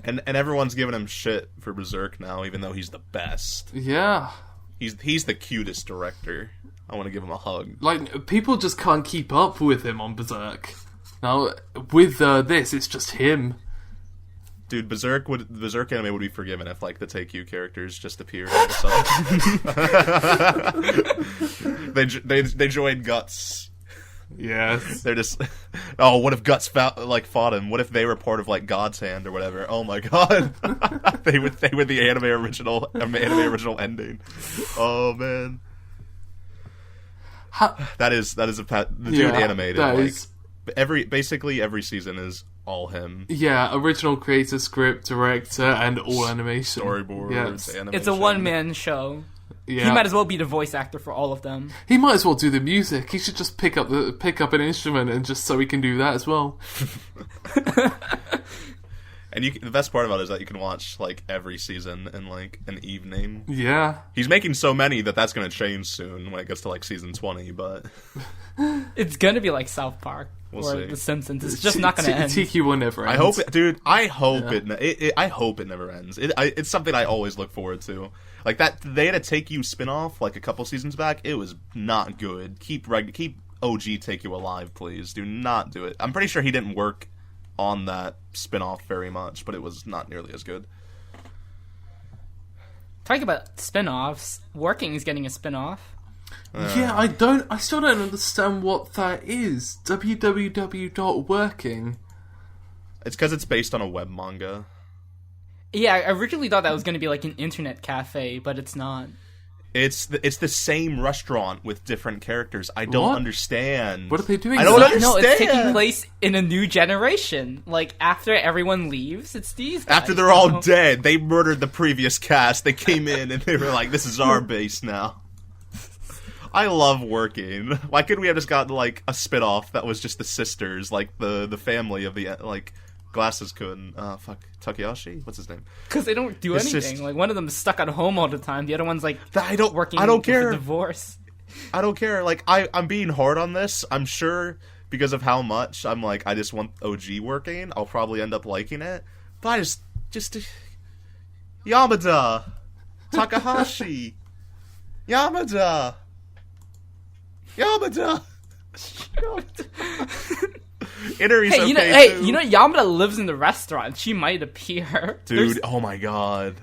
And everyone's giving him shit for Berserk now, even though he's the best. Yeah. He's the cutest director. I want to give him a hug. Like, people just can't keep up with him on Berserk. Now, with this, it's just him. Dude, Berserk anime would be forgiven if, the Take You characters just appeared all of a sudden. they joined Guts. Yes. They're just... Oh, what if Guts fought him? What if they were part of, God's Hand or whatever? Oh my god. they were the anime original ending. Oh, man. That is the dude animated, basically every season is all him. Yeah, original creator, script, director, and all animation. Storyboards, animation. It's a one-man show. Yeah. He might as well be the voice actor for all of them. He might as well do the music. He should just pick up an instrument and just so he can do that as well. And the best part about it is that you can watch every season in an evening. Yeah. He's making so many that's going to change soon when it gets to season 20, but it's going to be like South Park or see. The Simpsons. It's just not going to end. TQ will never end. I hope I hope it never ends. It's something I always look forward to. That they had a Take You spin-off a couple seasons back. It was not good. Keep OG Take You alive, please. Do not do it. I'm pretty sure he didn't work on that spin-off very much, but it was not nearly as good. Talking about spin-offs, Working is getting a spin-off. Yeah, I still don't understand what that is. www.working. It's because it's based on a web manga. Yeah, I originally thought that was going to be an internet cafe, but it's not. It's the same restaurant with different characters. I don't understand. What are they doing? I don't understand. No, it's taking place in a new generation. Like, after everyone leaves, it's these guys. After they're all dead, they murdered the previous cast. They came in and they were like, this is our base now. I love working. Why couldn't we have just gotten, like, a spinoff that was just the sisters, like, the family of the, like... Glasses-kun, Takayashi? What's his name? Because they don't do anything. Like, one of them is stuck at home all the time. The other one's, like, working I don't care. with a divorce. I don't care. Like, I'm being hard on this. I'm sure because of how much I'm like, I just want OG working. I'll probably end up liking it. But I just Yamada! Takahashi! Yamada! Yamada lives in the restaurant. She might appear. Dude, oh my god.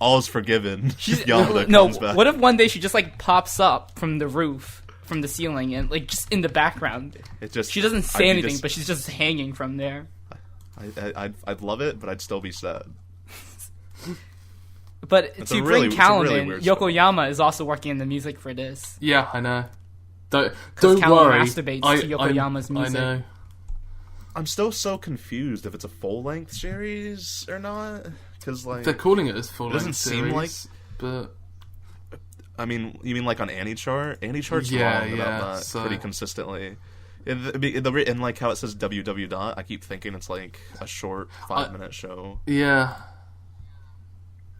All's forgiven. Yamada comes back. What if one day she just, like, pops up from the roof, from the ceiling, and, like, just in the background? She doesn't say anything, but she's just hanging from there. I'd love it, but I'd still be sad. But to bring Callum in, Yokoyama is also working in the music for this. Yeah, I know. Don't Callum worry. masturbates to Yokoyama's music. I know. I'm still so confused if it's a full-length series or not. Because, like... They're calling it as full-length doesn't series, seem like... but... I mean, you mean like on AniChart? AniChart's wrong about that pretty consistently. And like how it says www. I keep thinking it's like a short 5-minute show. Yeah.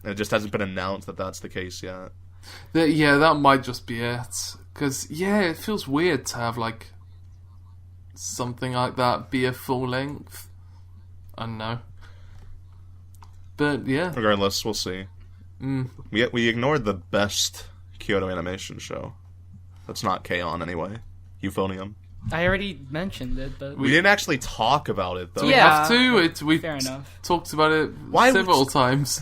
And it just hasn't been announced that that's the case yet. That might just be it. Because, it feels weird to have, like, something like that be a full length. I don't know. But, yeah. Regardless, we'll see. We ignored the best Kyoto animation show. That's not K-On! Anyway. Euphonium. I already mentioned it, but... We didn't actually talk about it, though. We have to. We've fair enough. Talked about it several times.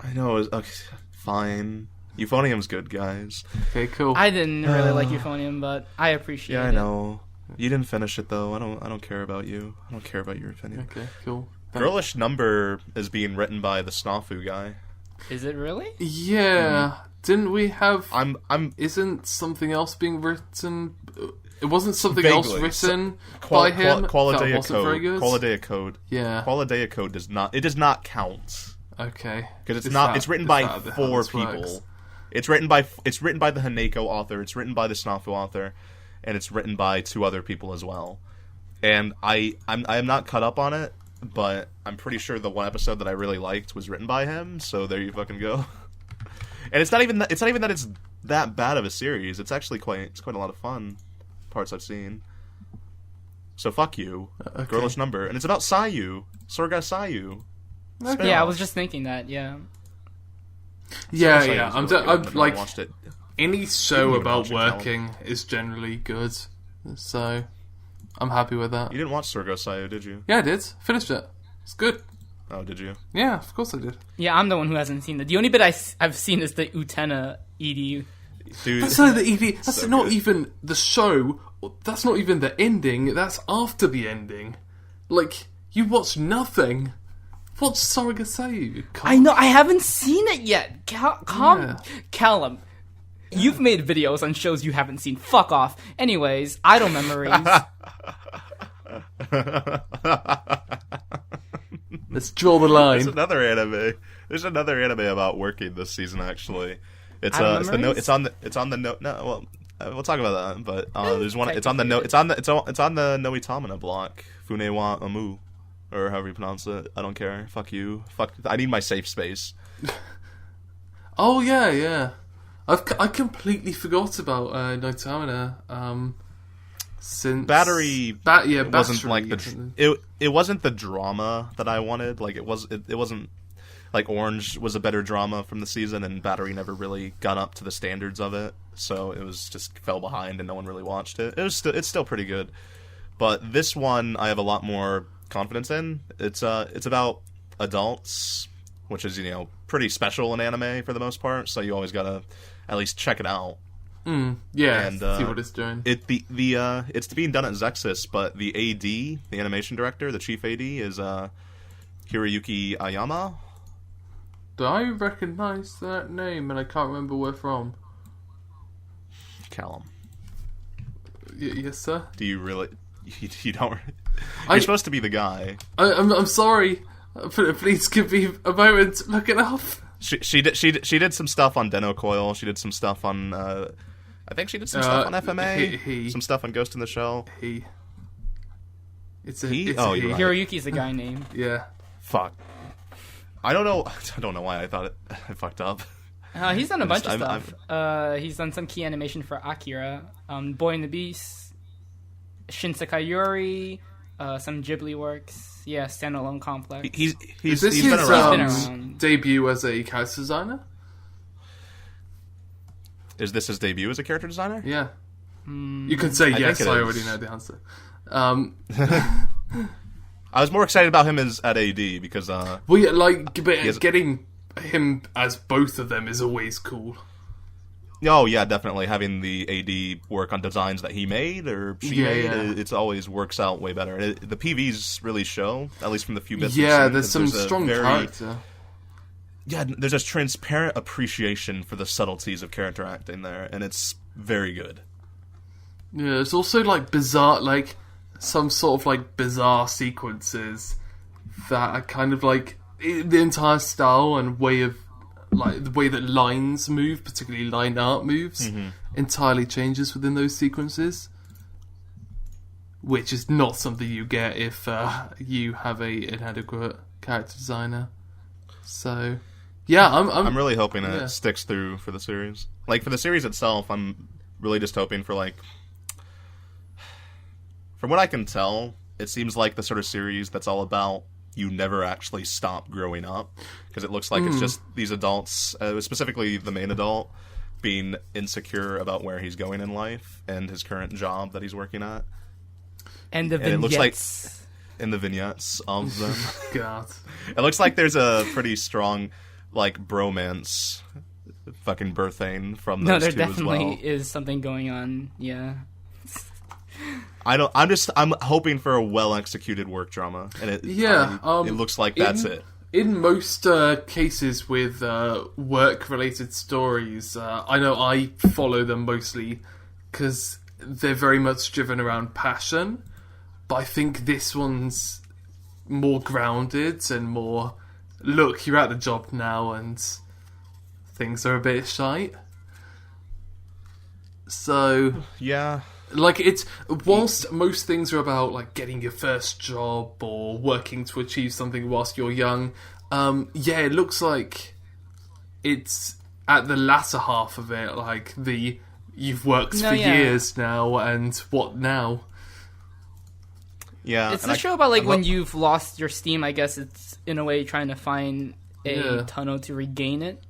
I know. Okay, fine. Euphonium's good, guys. Okay, cool. I didn't really like Euphonium, but I appreciate it. Yeah, I know. You didn't finish it, though. I don't care about you. I don't care about your opinion. Okay, cool. Girlish Number is being written by the Snafu guy. Is it really? Yeah. Didn't we have... Isn't something else being written... It wasn't something else written by him that wasn't very good? Qualidea Code. Yeah. Qualidea Code does not count. Okay. Because it's written by 4 people. Works? It's written by the Haneko author, it's written by the Snafu author, and it's written by 2 other people as well. And I'm not caught up on it, but I'm pretty sure the one episode that I really liked was written by him, so there you fucking go. And it's not even that it's that bad of a series. It's actually quite a lot of fun parts I've seen. So fuck you. Okay. Girlish Number. And it's about Sayu. Sorga Sayu. Okay. Yeah, I was just thinking that, yeah. Yeah. I'm like, watched it. Any show about working is generally good. So, I'm happy with that. You didn't watch Sorgo Sayu, did you? Yeah, I did. Finished it. It's good. Oh, did you? Yeah, of course I did. Yeah, I'm the one who hasn't seen it. The only bit I've seen is the Utena ED. Dude, that's not the ED. That's so not good. Even the show. That's not even the ending. That's after the ending. Like, you watch nothing. Watch Sorga Sayu. I know, I haven't seen it yet. Callum, you've made videos on shows you haven't seen. Fuck off. Anyways, Idle Memories. Let's draw the line. There's another anime about working this season. Actually, we'll talk about that. But there's one. It's on the Noitamina block. Fune wa Amu, or however you pronounce it. I don't care. Fuck you. Fuck. I need my safe space. Oh yeah. I completely forgot about Noitamina. Since Battery, Battery wasn't like it wasn't the drama that I wanted. Like it wasn't like Orange was a better drama from the season, and Battery never really got up to the standards of it. So it was just fell behind, and no one really watched it. It's still pretty good, but this one I have a lot more confidence in. It's about adults, which is pretty special in anime for the most part. So you always gotta at least check it out. Yeah, and see what it's doing. It's being done at Zexus, but the AD, the animation director, the chief AD, is Hiroyuki Ayama. I recognise that name, and I can't remember where from. Callum. Yes, sir. Do you really? You don't. You're supposed to be the guy. I'm sorry. Please give me a moment to look it up. She did some stuff on Deno Coil. She did some stuff on. I think she did some stuff on FMA. Some stuff on Ghost in the Shell. It's a he. It's oh, a you're he. right. Hiroyuki's the guy name. Yeah. Fuck. I don't know why I thought I fucked up. He's done a bunch of stuff. He's done some key animation for Akira, Boy and the Beast, Shinsekai Yuri, some Ghibli works. Yeah, Standalone Complex. He's Is this been his around. debut as a character designer? Is this his debut as a character designer? Yeah. You can say yes. I already know the answer. I was more excited about him as at AD because well, yeah, but getting him as both of them is always cool. Oh yeah, definitely having the AD work on designs that he made or she made, it always works out way better. The PVs really show, at least from the few bits. Yeah, there's some strong character. Yeah, there's this transparent appreciation for the subtleties of character acting there, and it's very good. Yeah, it's also like bizarre, like some sort of like bizarre sequences that are kind of like the entire style and way of like the way that lines move, particularly line art moves, entirely changes within those sequences, which is not something you get if you have an inadequate character designer. So, yeah, I'm really hoping it sticks through for the series. Like for the series itself, I'm really just hoping for like. From what I can tell, it seems like the sort of series that's all about you never actually stop growing up. Because it looks like it's just these adults, specifically the main adult, being insecure about where he's going in life and his current job that he's working at. And the vignettes. It looks like in the vignettes of them. God. It looks like there's a pretty strong, like, bromance fucking birthing from those two as well. No, there definitely is something going on, yeah. I'm hoping for a well-executed work drama, and it looks like that's it. In most cases with work-related stories, I know I follow them mostly because they're very much driven around passion, but I think this one's more grounded and more, look, you're at the job now and things are a bit shite. So... Yeah... Like, it's... Whilst most things are about, like, getting your first job or working to achieve something whilst you're young, it looks like it's at the latter half of it, like, you've worked for years now, and what now? Yeah. It's a show about, like, when you've lost your steam, I guess it's, in a way, trying to find a tunnel to regain it.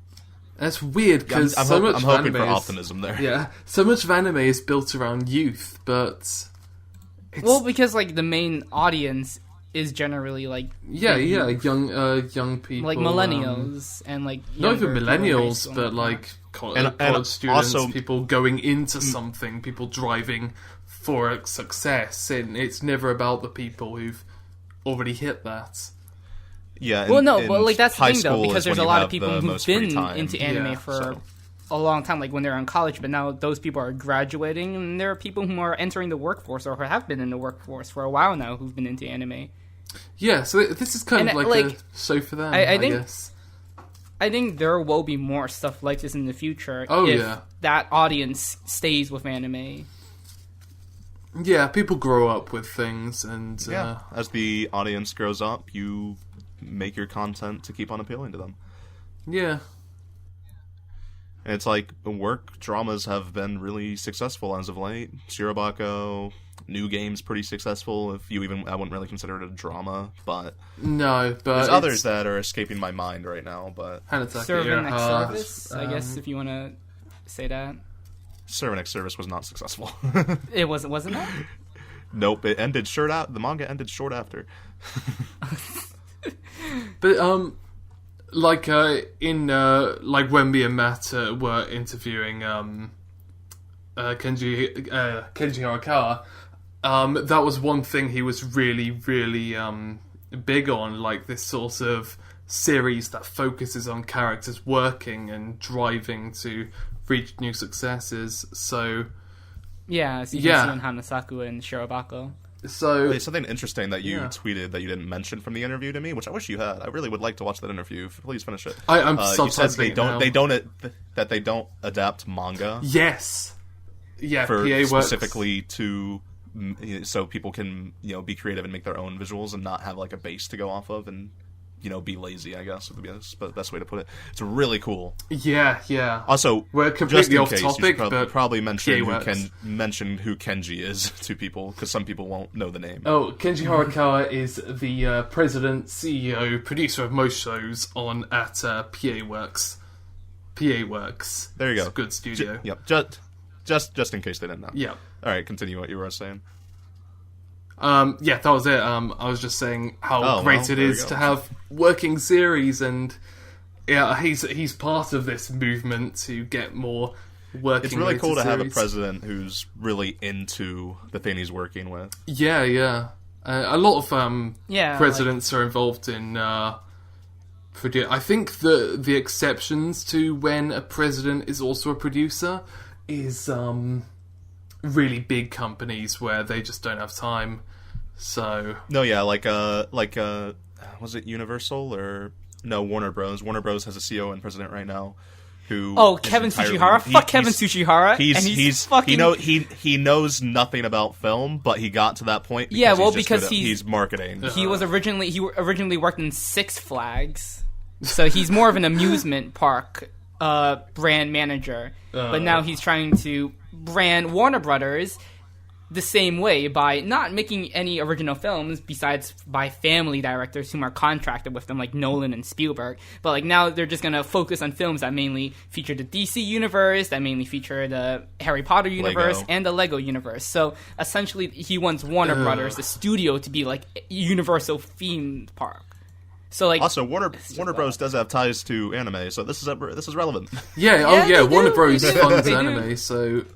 That's weird because I'm hoping for optimism there. Yeah, so much of anime is built around youth, but because like the main audience is generally like young people, like millennials and like not even millennials, but like college students, also, people going into something, people driving for success, and it's never about the people who've already hit that. Yeah. But like that's the thing though, because there's a lot of people who've been into anime for a long time, like when they're in college, but now those people are graduating, and there are people who are entering the workforce or who have been in the workforce for a while now who've been into anime. Yeah, so this is kind of like a show for them, I guess. I think there will be more stuff like this in the future if that audience stays with anime. Yeah, people grow up with things, and as the audience grows up, you make your content to keep on appealing to them. Yeah. And it's like, work dramas have been really successful as of late. Shirobako, New Game's pretty successful, I wouldn't really consider it a drama, but... No, but... There's others that are escaping my mind right now, but... Servant X Service, I guess, if you want to say that. Servant X Service was not successful. It wasn't that? Nope, it ended the manga ended short after. But like when me and Matt were interviewing Kenji Horikawa, that was one thing he was really, really big on, like this sort of series that focuses on characters working and driving to reach new successes. So yeah, as you can see in Hanasaku and Shirobako. So wait, something interesting that you tweeted that you didn't mention from the interview to me, which I wish you had. I really would like to watch that interview. Please finish it. I'm you said they don't adapt manga. Yes. Yeah, for PA specifically works. To so people can be creative and make their own visuals and not have like a base to go off of and be lazy, I guess would be the best way to put it. It's really cool. Yeah. Also, we're completely off topic, but probably mention who Kenji is to people, because some people won't know the name. Oh, Kenji Horikawa is the president, CEO, producer of most shows at PA Works. PA Works. There you go. It's a good studio. Yep. Just in case they didn't know. Yeah. All right, continue what you were saying. That was it. I was just saying how great it is to have working series, and he's part of this movement to get more working. It's really cool to have a president who's really into the thing he's working with. Yeah. A lot of presidents are involved in. I think the exceptions to when a president is also a producer is really big companies where they just don't have time. So was it Universal or no Warner Bros? Warner Bros has a CEO and president right now who Kevin Tsuchihara. Fuck Kevin Tsuchihara. He knows nothing about film, but he got to that point because he's marketing. He originally worked in Six Flags, so he's more of an amusement park brand manager. But now he's trying to brand Warner Brothers the same way by not making any original films besides by family directors whom are contracted with them, like Nolan and Spielberg. But like now they're just going to focus on films that mainly feature the DC universe, that mainly feature the Harry Potter universe, and the Lego universe. So essentially he wants Warner Brothers, the studio, to be like a Universal themed park. So like also Warner Bros does have ties to anime, so this is relevant. Warner Bros funds anime, so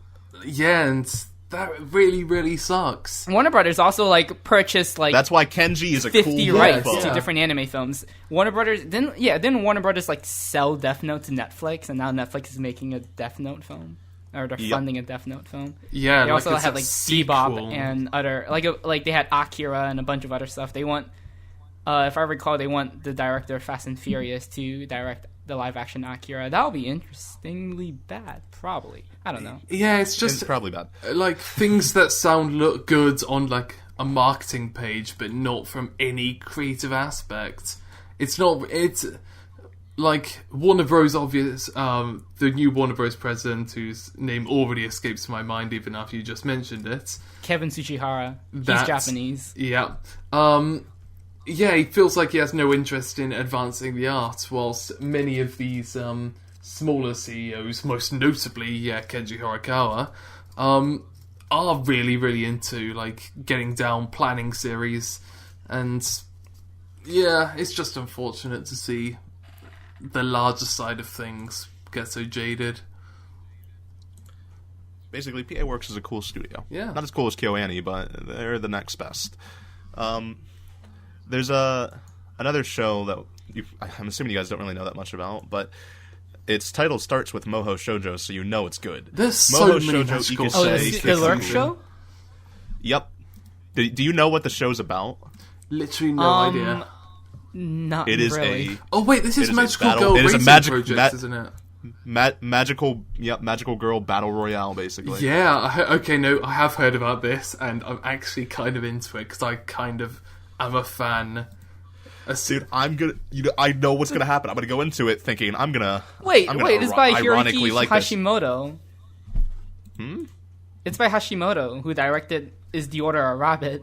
and that really, really sucks. Warner Brothers also purchased that's why Kenji is a 50 rights to different anime films. Warner Brothers didn't Warner Brothers sell Death Note to Netflix, and now Netflix is making a Death Note film, or they're funding a Death Note film. Yeah, they also had Bebop and other they had Akira and a bunch of other stuff. They want, if I recall, they want the director of Fast and Furious to direct the live-action Akira. That'll be interestingly bad, probably. I don't know. Yeah, it's probably bad. Things that look good on a marketing page, but not from any creative aspect. It's Warner Bros. Obvious. The new Warner Bros. President, whose name already escapes my mind, even after you just mentioned it. Kevin Tsuchihara. He's Japanese. Yeah. He feels like he has no interest in advancing the art, whilst many of these smaller CEOs, most notably Kenji Horikawa, are really, really into getting down planning series, and it's just unfortunate to see the larger side of things get so jaded. Basically, PA Works is a cool studio. Yeah. Not as cool as KyoAni, but they're the next best. There's another show that I'm assuming you guys don't really know that much about, but its title starts with Moho Shoujo, so you know it's good. There's so many magical the Lurk show? Yep. Do you know what the show's about? Literally no idea. Not it is really. This is Magical Girl Racing Project, isn't it? Magical Girl Battle Royale, basically. Yeah, I have heard about this, and I'm actually kind of into it, because I'm a fan. Dude, I know what's gonna happen. I'm gonna go into it thinking I'm gonna it's by ironically Hiroki Hashimoto. It's by Hashimoto, who directed Is the Order a Rabbit?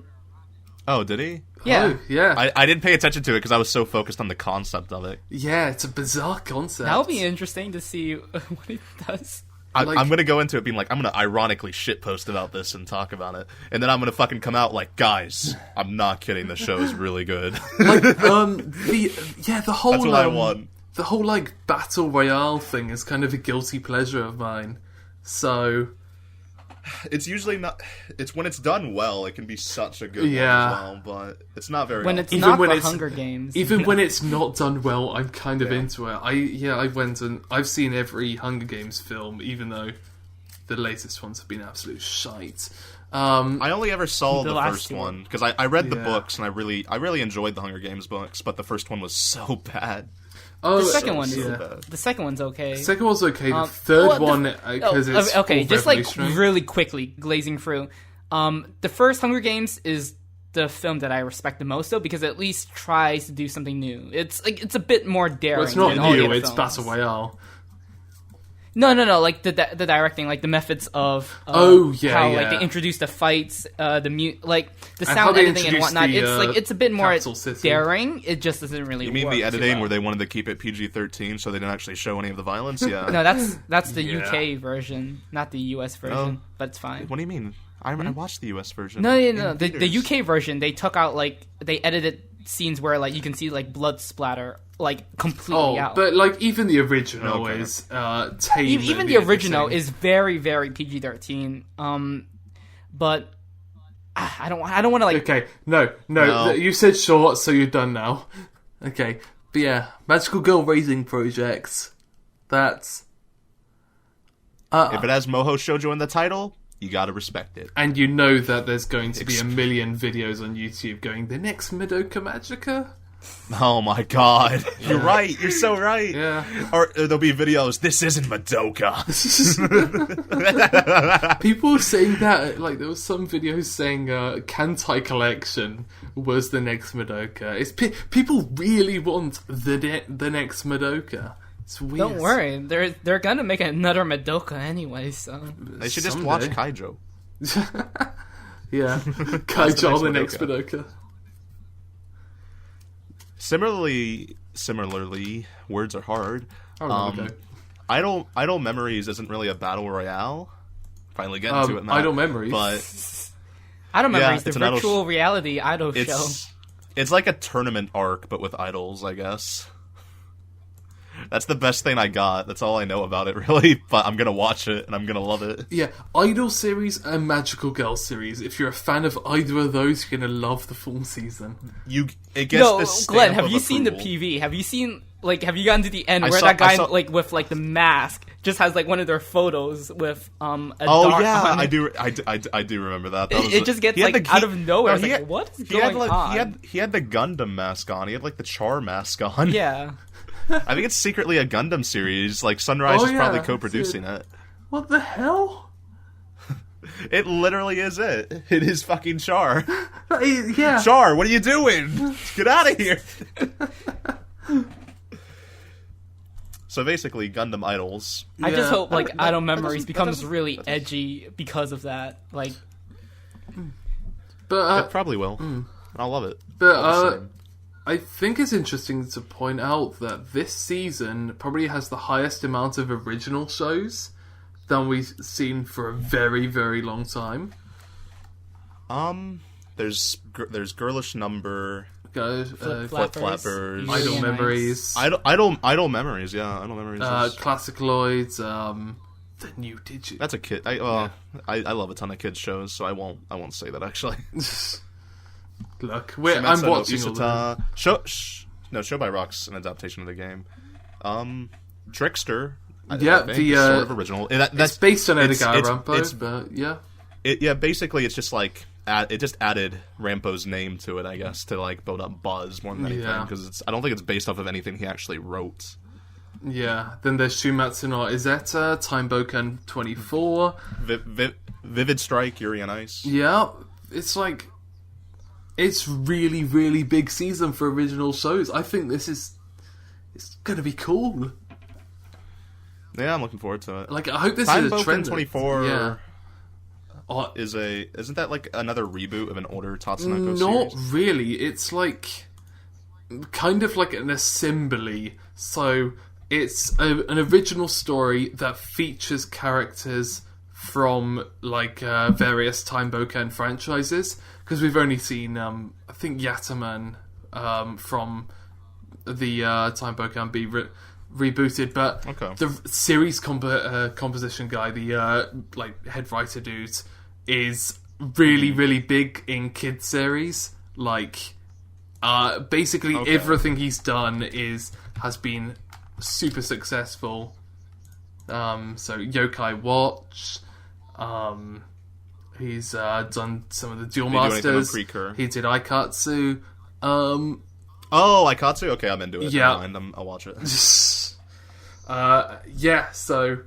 Oh, did he? Yeah. Oh, yeah. I didn't pay attention to it because I was so focused on the concept of it. Yeah, it's a bizarre concept. That'll be interesting to see what it does. I'm going to go into it being I'm going to ironically shitpost about this and talk about it. And then I'm going to fucking come out guys, I'm not kidding, the show is really good. The whole... That's what I want. The whole, Battle Royale thing is kind of a guilty pleasure of mine. So, It's usually not. It's when it's done well, it can be such a good one as well, but it's not very. When it's not the Hunger Games, even when it's not done well, I'm kind of into it. I went and I've seen every Hunger Games film, even though the latest ones have been absolute shite. I only ever saw the first one because I read the books and I really enjoyed the Hunger Games books, but the first one was so bad. Oh, the second one's okay. The second one's okay. The third one, because it's okay. Just like really quickly glazing through. The first Hunger Games is the film that I respect the most, though, because it at least tries to do something new. It's a bit more daring. Well, it's not than all the new. other It's films. Battle Royale. No. Like the directing, like the methods of how like they introduce the fights, the sound editing and whatnot. It's a bit more daring. It just doesn't really. You mean the editing where they wanted to keep it PG-13 so they didn't actually show any of the violence? Yeah. No, that's the UK version, not the US version. But it's fine. What do you mean? I watched the US version. No. The UK version, they took out they edited scenes where you can see blood splatter completely out. But even the original is tame. Even the original is very, very PG-13. But I don't want to Okay, no. You said short, so you're done now. Okay, but yeah, magical girl raising projects. That's if it has Moho Shoujo in the title, you gotta respect it. And you know that there's going to be a million videos on YouTube going, the next Madoka Magica? Oh my god. Yeah. You're right. You're so right. Yeah. Or there'll be videos, this isn't Madoka. People were saying that, there was some videos saying Kantai Collection was the next Madoka. People really want the next Madoka. It's weird. Don't worry, they're gonna make another Madoka anyway, so... They should just watch Keijo. Yeah. Keijo, the next Madoka. Similarly, words are hard. Idle Memories isn't really a battle royale. Finally getting to it now. Idle Memories, but Idle Memories, the virtual reality idol show. It's like a tournament arc, but with idols, I guess. That's the best thing I got. That's all I know about it, really. But I'm gonna watch it, and I'm gonna love it. Yeah, Idol series and Magical Girl series. If you're a fan of either of those, you're gonna love the full season. Glenn, have you seen the PV? Have you seen have you gotten to the end where that guy with the mask just has one of their photos with a dart on it? I do remember that. It just gets out of nowhere. What is going on? He had the Gundam mask on. He had the Char mask on. Yeah. I think it's secretly a Gundam series. Sunrise is probably co-producing it. What the hell? It literally is it. It is fucking Char. Yeah. Char, what are you doing? Get out of here. So basically, Gundam Idols. I just hope Idle Memories becomes really edgy because of that. But it probably will. I'll love it. But I think it's interesting to point out that this season probably has the highest amount of original shows than we've seen for a very, very long time. There's Girlish Number, Flip Flappers, Idle Memories, Idle Memories, yeah, Idle Memories. Classicaloids, the New Digit. That's a kid. I love a ton of kids shows, so I won't say that actually. Look, I'm watching all of them. Show by Rock's an adaptation of the game. Trickster. I think, sort of original. That's based on Edgar Rampo, but yeah. Basically, it's just it just added Rampo's name to it, I guess, to build up buzz more than anything. Because I don't think it's based off of anything he actually wrote. Yeah. Then there's Shumatsu no Isetta, Time Boken 24, Vivid Strike, Yuri on Ice. Yeah, it's really, really big season for original shows. I think it's gonna be cool. Yeah, I'm looking forward to it. I hope this Time is a trend. 24. Yeah. Isn't that another reboot of an older Tatsunoko series? Not really. It's kind of like an assembly. So it's an original story that features characters from various Time Boken franchises. Because we've only seen, I think, Yataman from the Time Boken be rebooted, but Okay. the series composition guy, the like head writer dude, is really, really big in kids series. Like, basically everything he's done has been super successful. So Yokai Watch, he's done some of the Duel Masters. He did Aikatsu. Aikatsu? Okay, I'm into it. Yeah. Never mind, I'll watch it. So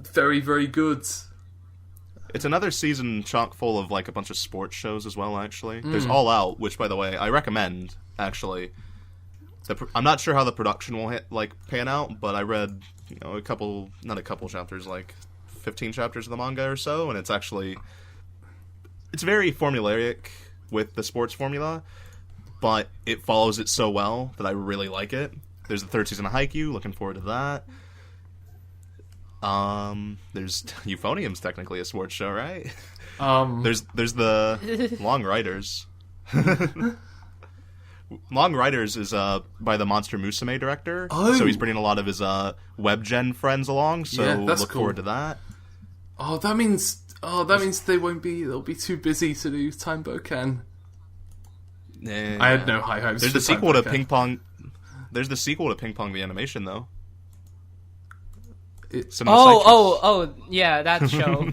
very, very good. It's another season chock full of like a bunch of sports shows as well, actually. There's All Out, which, by the way, I recommend, actually. I'm not sure how the production will pan out, but I read not a couple chapters, like 15 chapters of the manga or so, and it's very formulaic with the sports formula, but it follows it so well that I really like it. There's the third season of Haikyuu, looking forward to that. There's Euphonium's technically a sports show, right? There's the Long Riders. Long Riders is by the Monster Musume director, so he's bringing a lot of his web gen friends along. So look forward to that. That means they'll be too busy to do Time Boken. I had no high hopes. There's the sequel to Ping Pong. There's the sequel to Ping Pong the animation though. Yeah, that show.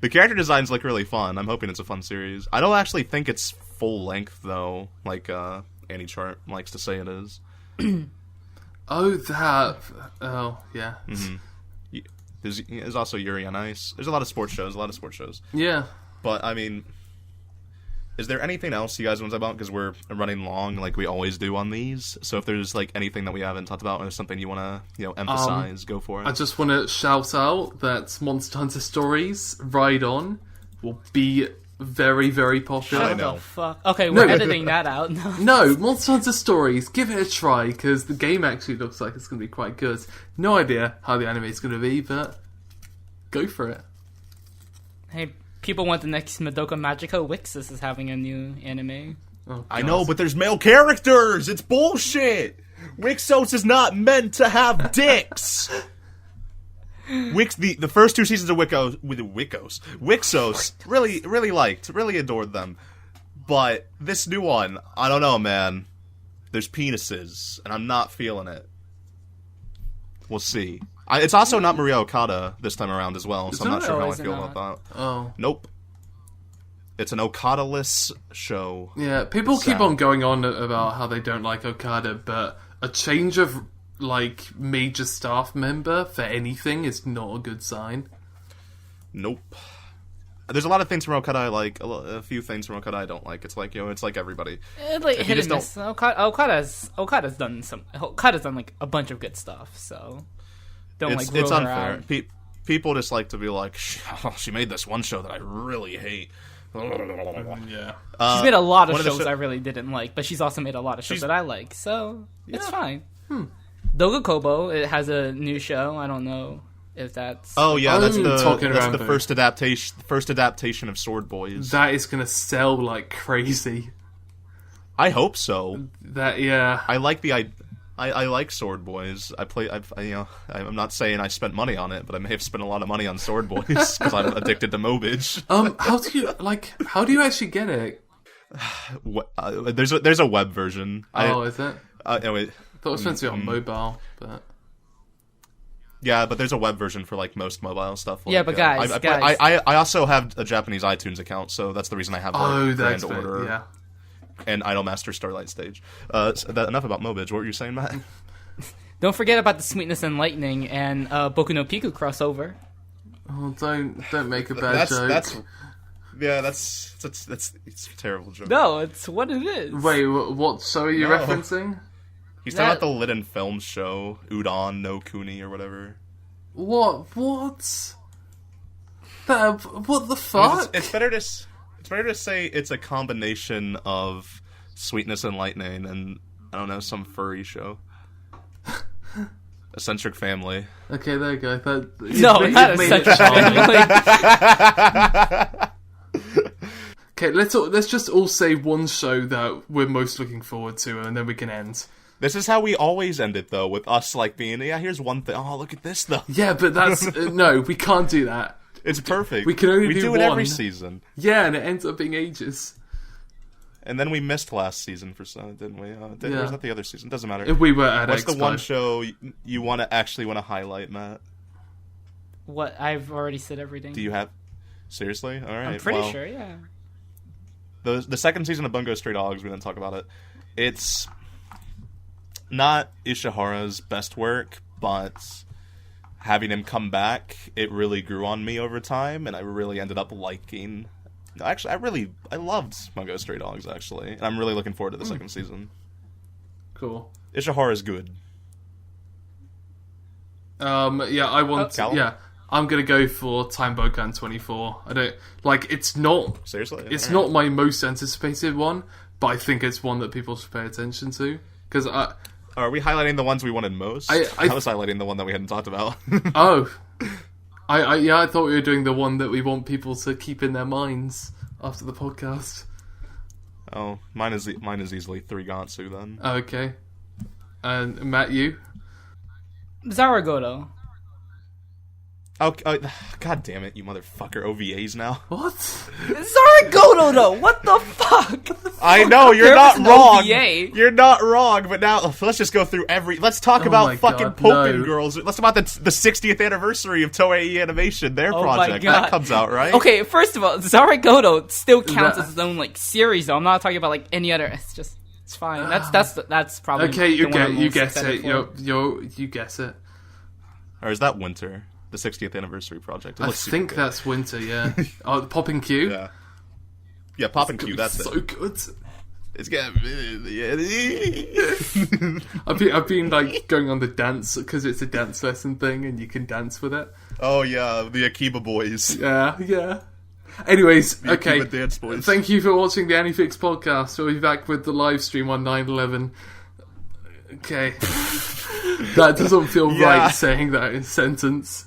The character designs look really fun. I'm hoping it's a fun series. I don't actually think it's full length though, like Annie Chart likes to say it is. Yeah. Mm-hmm. There's also Yuri on Ice. There's a lot of sports shows. Yeah. But I mean, is there anything else you guys want to talk about? Because we're running long, like we always do on these. So if there's like anything that we haven't talked about, or something you want to emphasize, go for it. I just want to shout out that Monster Hunter Stories Ride On will be very, very popular. I know. The fuck? Okay, we're editing that out. No, Monster Hunter Stories, give it a try, because the game actually looks like it's going to be quite good. No idea how the anime is going to be, but go for it. Hey, people want the next Madoka Magica. Wixus is having a new anime. Oh, I know, but there's male characters! It's bullshit! Wixos is not meant to have dicks! The first two seasons of Wixos, really adored them. But this new one, I don't know, man. There's penises, and I'm not feeling it. We'll see. It's also not Maria Okada this time around as well, so I'm not sure how I feel about that. Oh. Nope. It's an Okada-less show. Yeah, people keep on going on about how they don't like Okada, but a change of like major staff member for anything is not a good sign. Nope. There's a lot of things from Okada I like. A few things from Okada I don't like. It's like it's like everybody. Like hit and miss. Okada's done like a bunch of good stuff. So it's unfair. People just like to be like, she made this one show that I really hate. Yeah. She's made a lot of shows I really didn't like, but she's also made a lot of shows that I like. So it's fine. Doga Kobo, it has a new show. I don't know if that's... Oh, yeah, that's the first adaptation of Sword Boys. That is going to sell like crazy. I hope so. I like I like Sword Boys. I'm not saying I spent money on it, but I may have spent a lot of money on Sword Boys because I'm addicted to Mobage. How do you actually get it? There's a web version. Is it? Anyway, I thought it was meant to be on mobile, but... Yeah, but there's a web version for like most mobile stuff. Like, but guys, I also have a Japanese iTunes account, so that's the reason I have Grand Order. Yeah. And Idolmaster Starlight Stage. Enough about Mobage. What were you saying, Matt? Don't forget about the Sweetness and Lightning and Boku no Pico crossover. Oh, don't make a bad joke. It's a terrible joke. No, it's what it is. Wait, what show are you referencing? He's talking about the Litten Film show, Udon no Kuni or whatever. What? What the fuck? It's better to say it's a combination of Sweetness and Lightning and, I don't know, some furry show. Eccentric Family. Okay, there you go. Not Eccentric Family. Okay, let's just all say one show that we're most looking forward to, and then we can end. This is how we always end it, though, with us, like, being, yeah, here's one thing. Oh, look at this, though. Yeah, but that's... no, we can't do that. It's perfect. We can only do it one. every season. Yeah, and it ends up being ages. And then we missed last season for some, didn't we? Or was that the other season? Doesn't matter. If we were at What's Expo. the one show you want to highlight, Matt? What? I've already said everything. Do you have... Seriously? All right. I'm pretty sure, yeah. The second season of Bungo Stray Dogs, we didn't talk about it. It's not Ishihara's best work, but having him come back, it really grew on me over time, and I really ended up liking... Actually, I loved Bungo Stray Dogs, actually. And I'm really looking forward to the second season. Cool. Ishihara's good. Yeah, I want... Callum? Yeah, I'm gonna go for Time Bokan 24. I don't... Like, it's not... Seriously? It's not my most anticipated one, but I think it's one that people should pay attention to. Because Are we highlighting the ones we wanted most? I was highlighting the one that we hadn't talked about. Oh. I thought we were doing the one that we want people to keep in their minds after the podcast. Oh, mine is easily 3 Gatsu then. Okay. And Matt, you? Zaragoto. Oh, God damn it, you motherfucker. OVAs now. What? Zaragoto, though! What the fuck? I know, you're not wrong. OVA. You're not wrong, but now, let's just go through let's talk about fucking Popin Girls. Let's talk about the 60th anniversary of Toei Animation, their project. That comes out, right? Okay, first of all, Zaragoto still counts as its own, like, series, though. I'm not talking about, like, any other. It's fine. That's probably... Okay, you guess it. You guess it. Or is that Winter? The 60th anniversary project. I think that's Winter, yeah. Oh, Poppin' Q? Yeah. Yeah, Poppin' Q, that's so it. Good. It's gonna I've been like going on the dance because it's a dance lesson thing and you can dance with it. Oh yeah, the Akiba boys. Yeah. Anyways, the okay. Akiba dance boys. Thank you for watching the AniFix podcast. We'll be back with the live stream on 9/11. Okay. That doesn't feel right saying that in a sentence.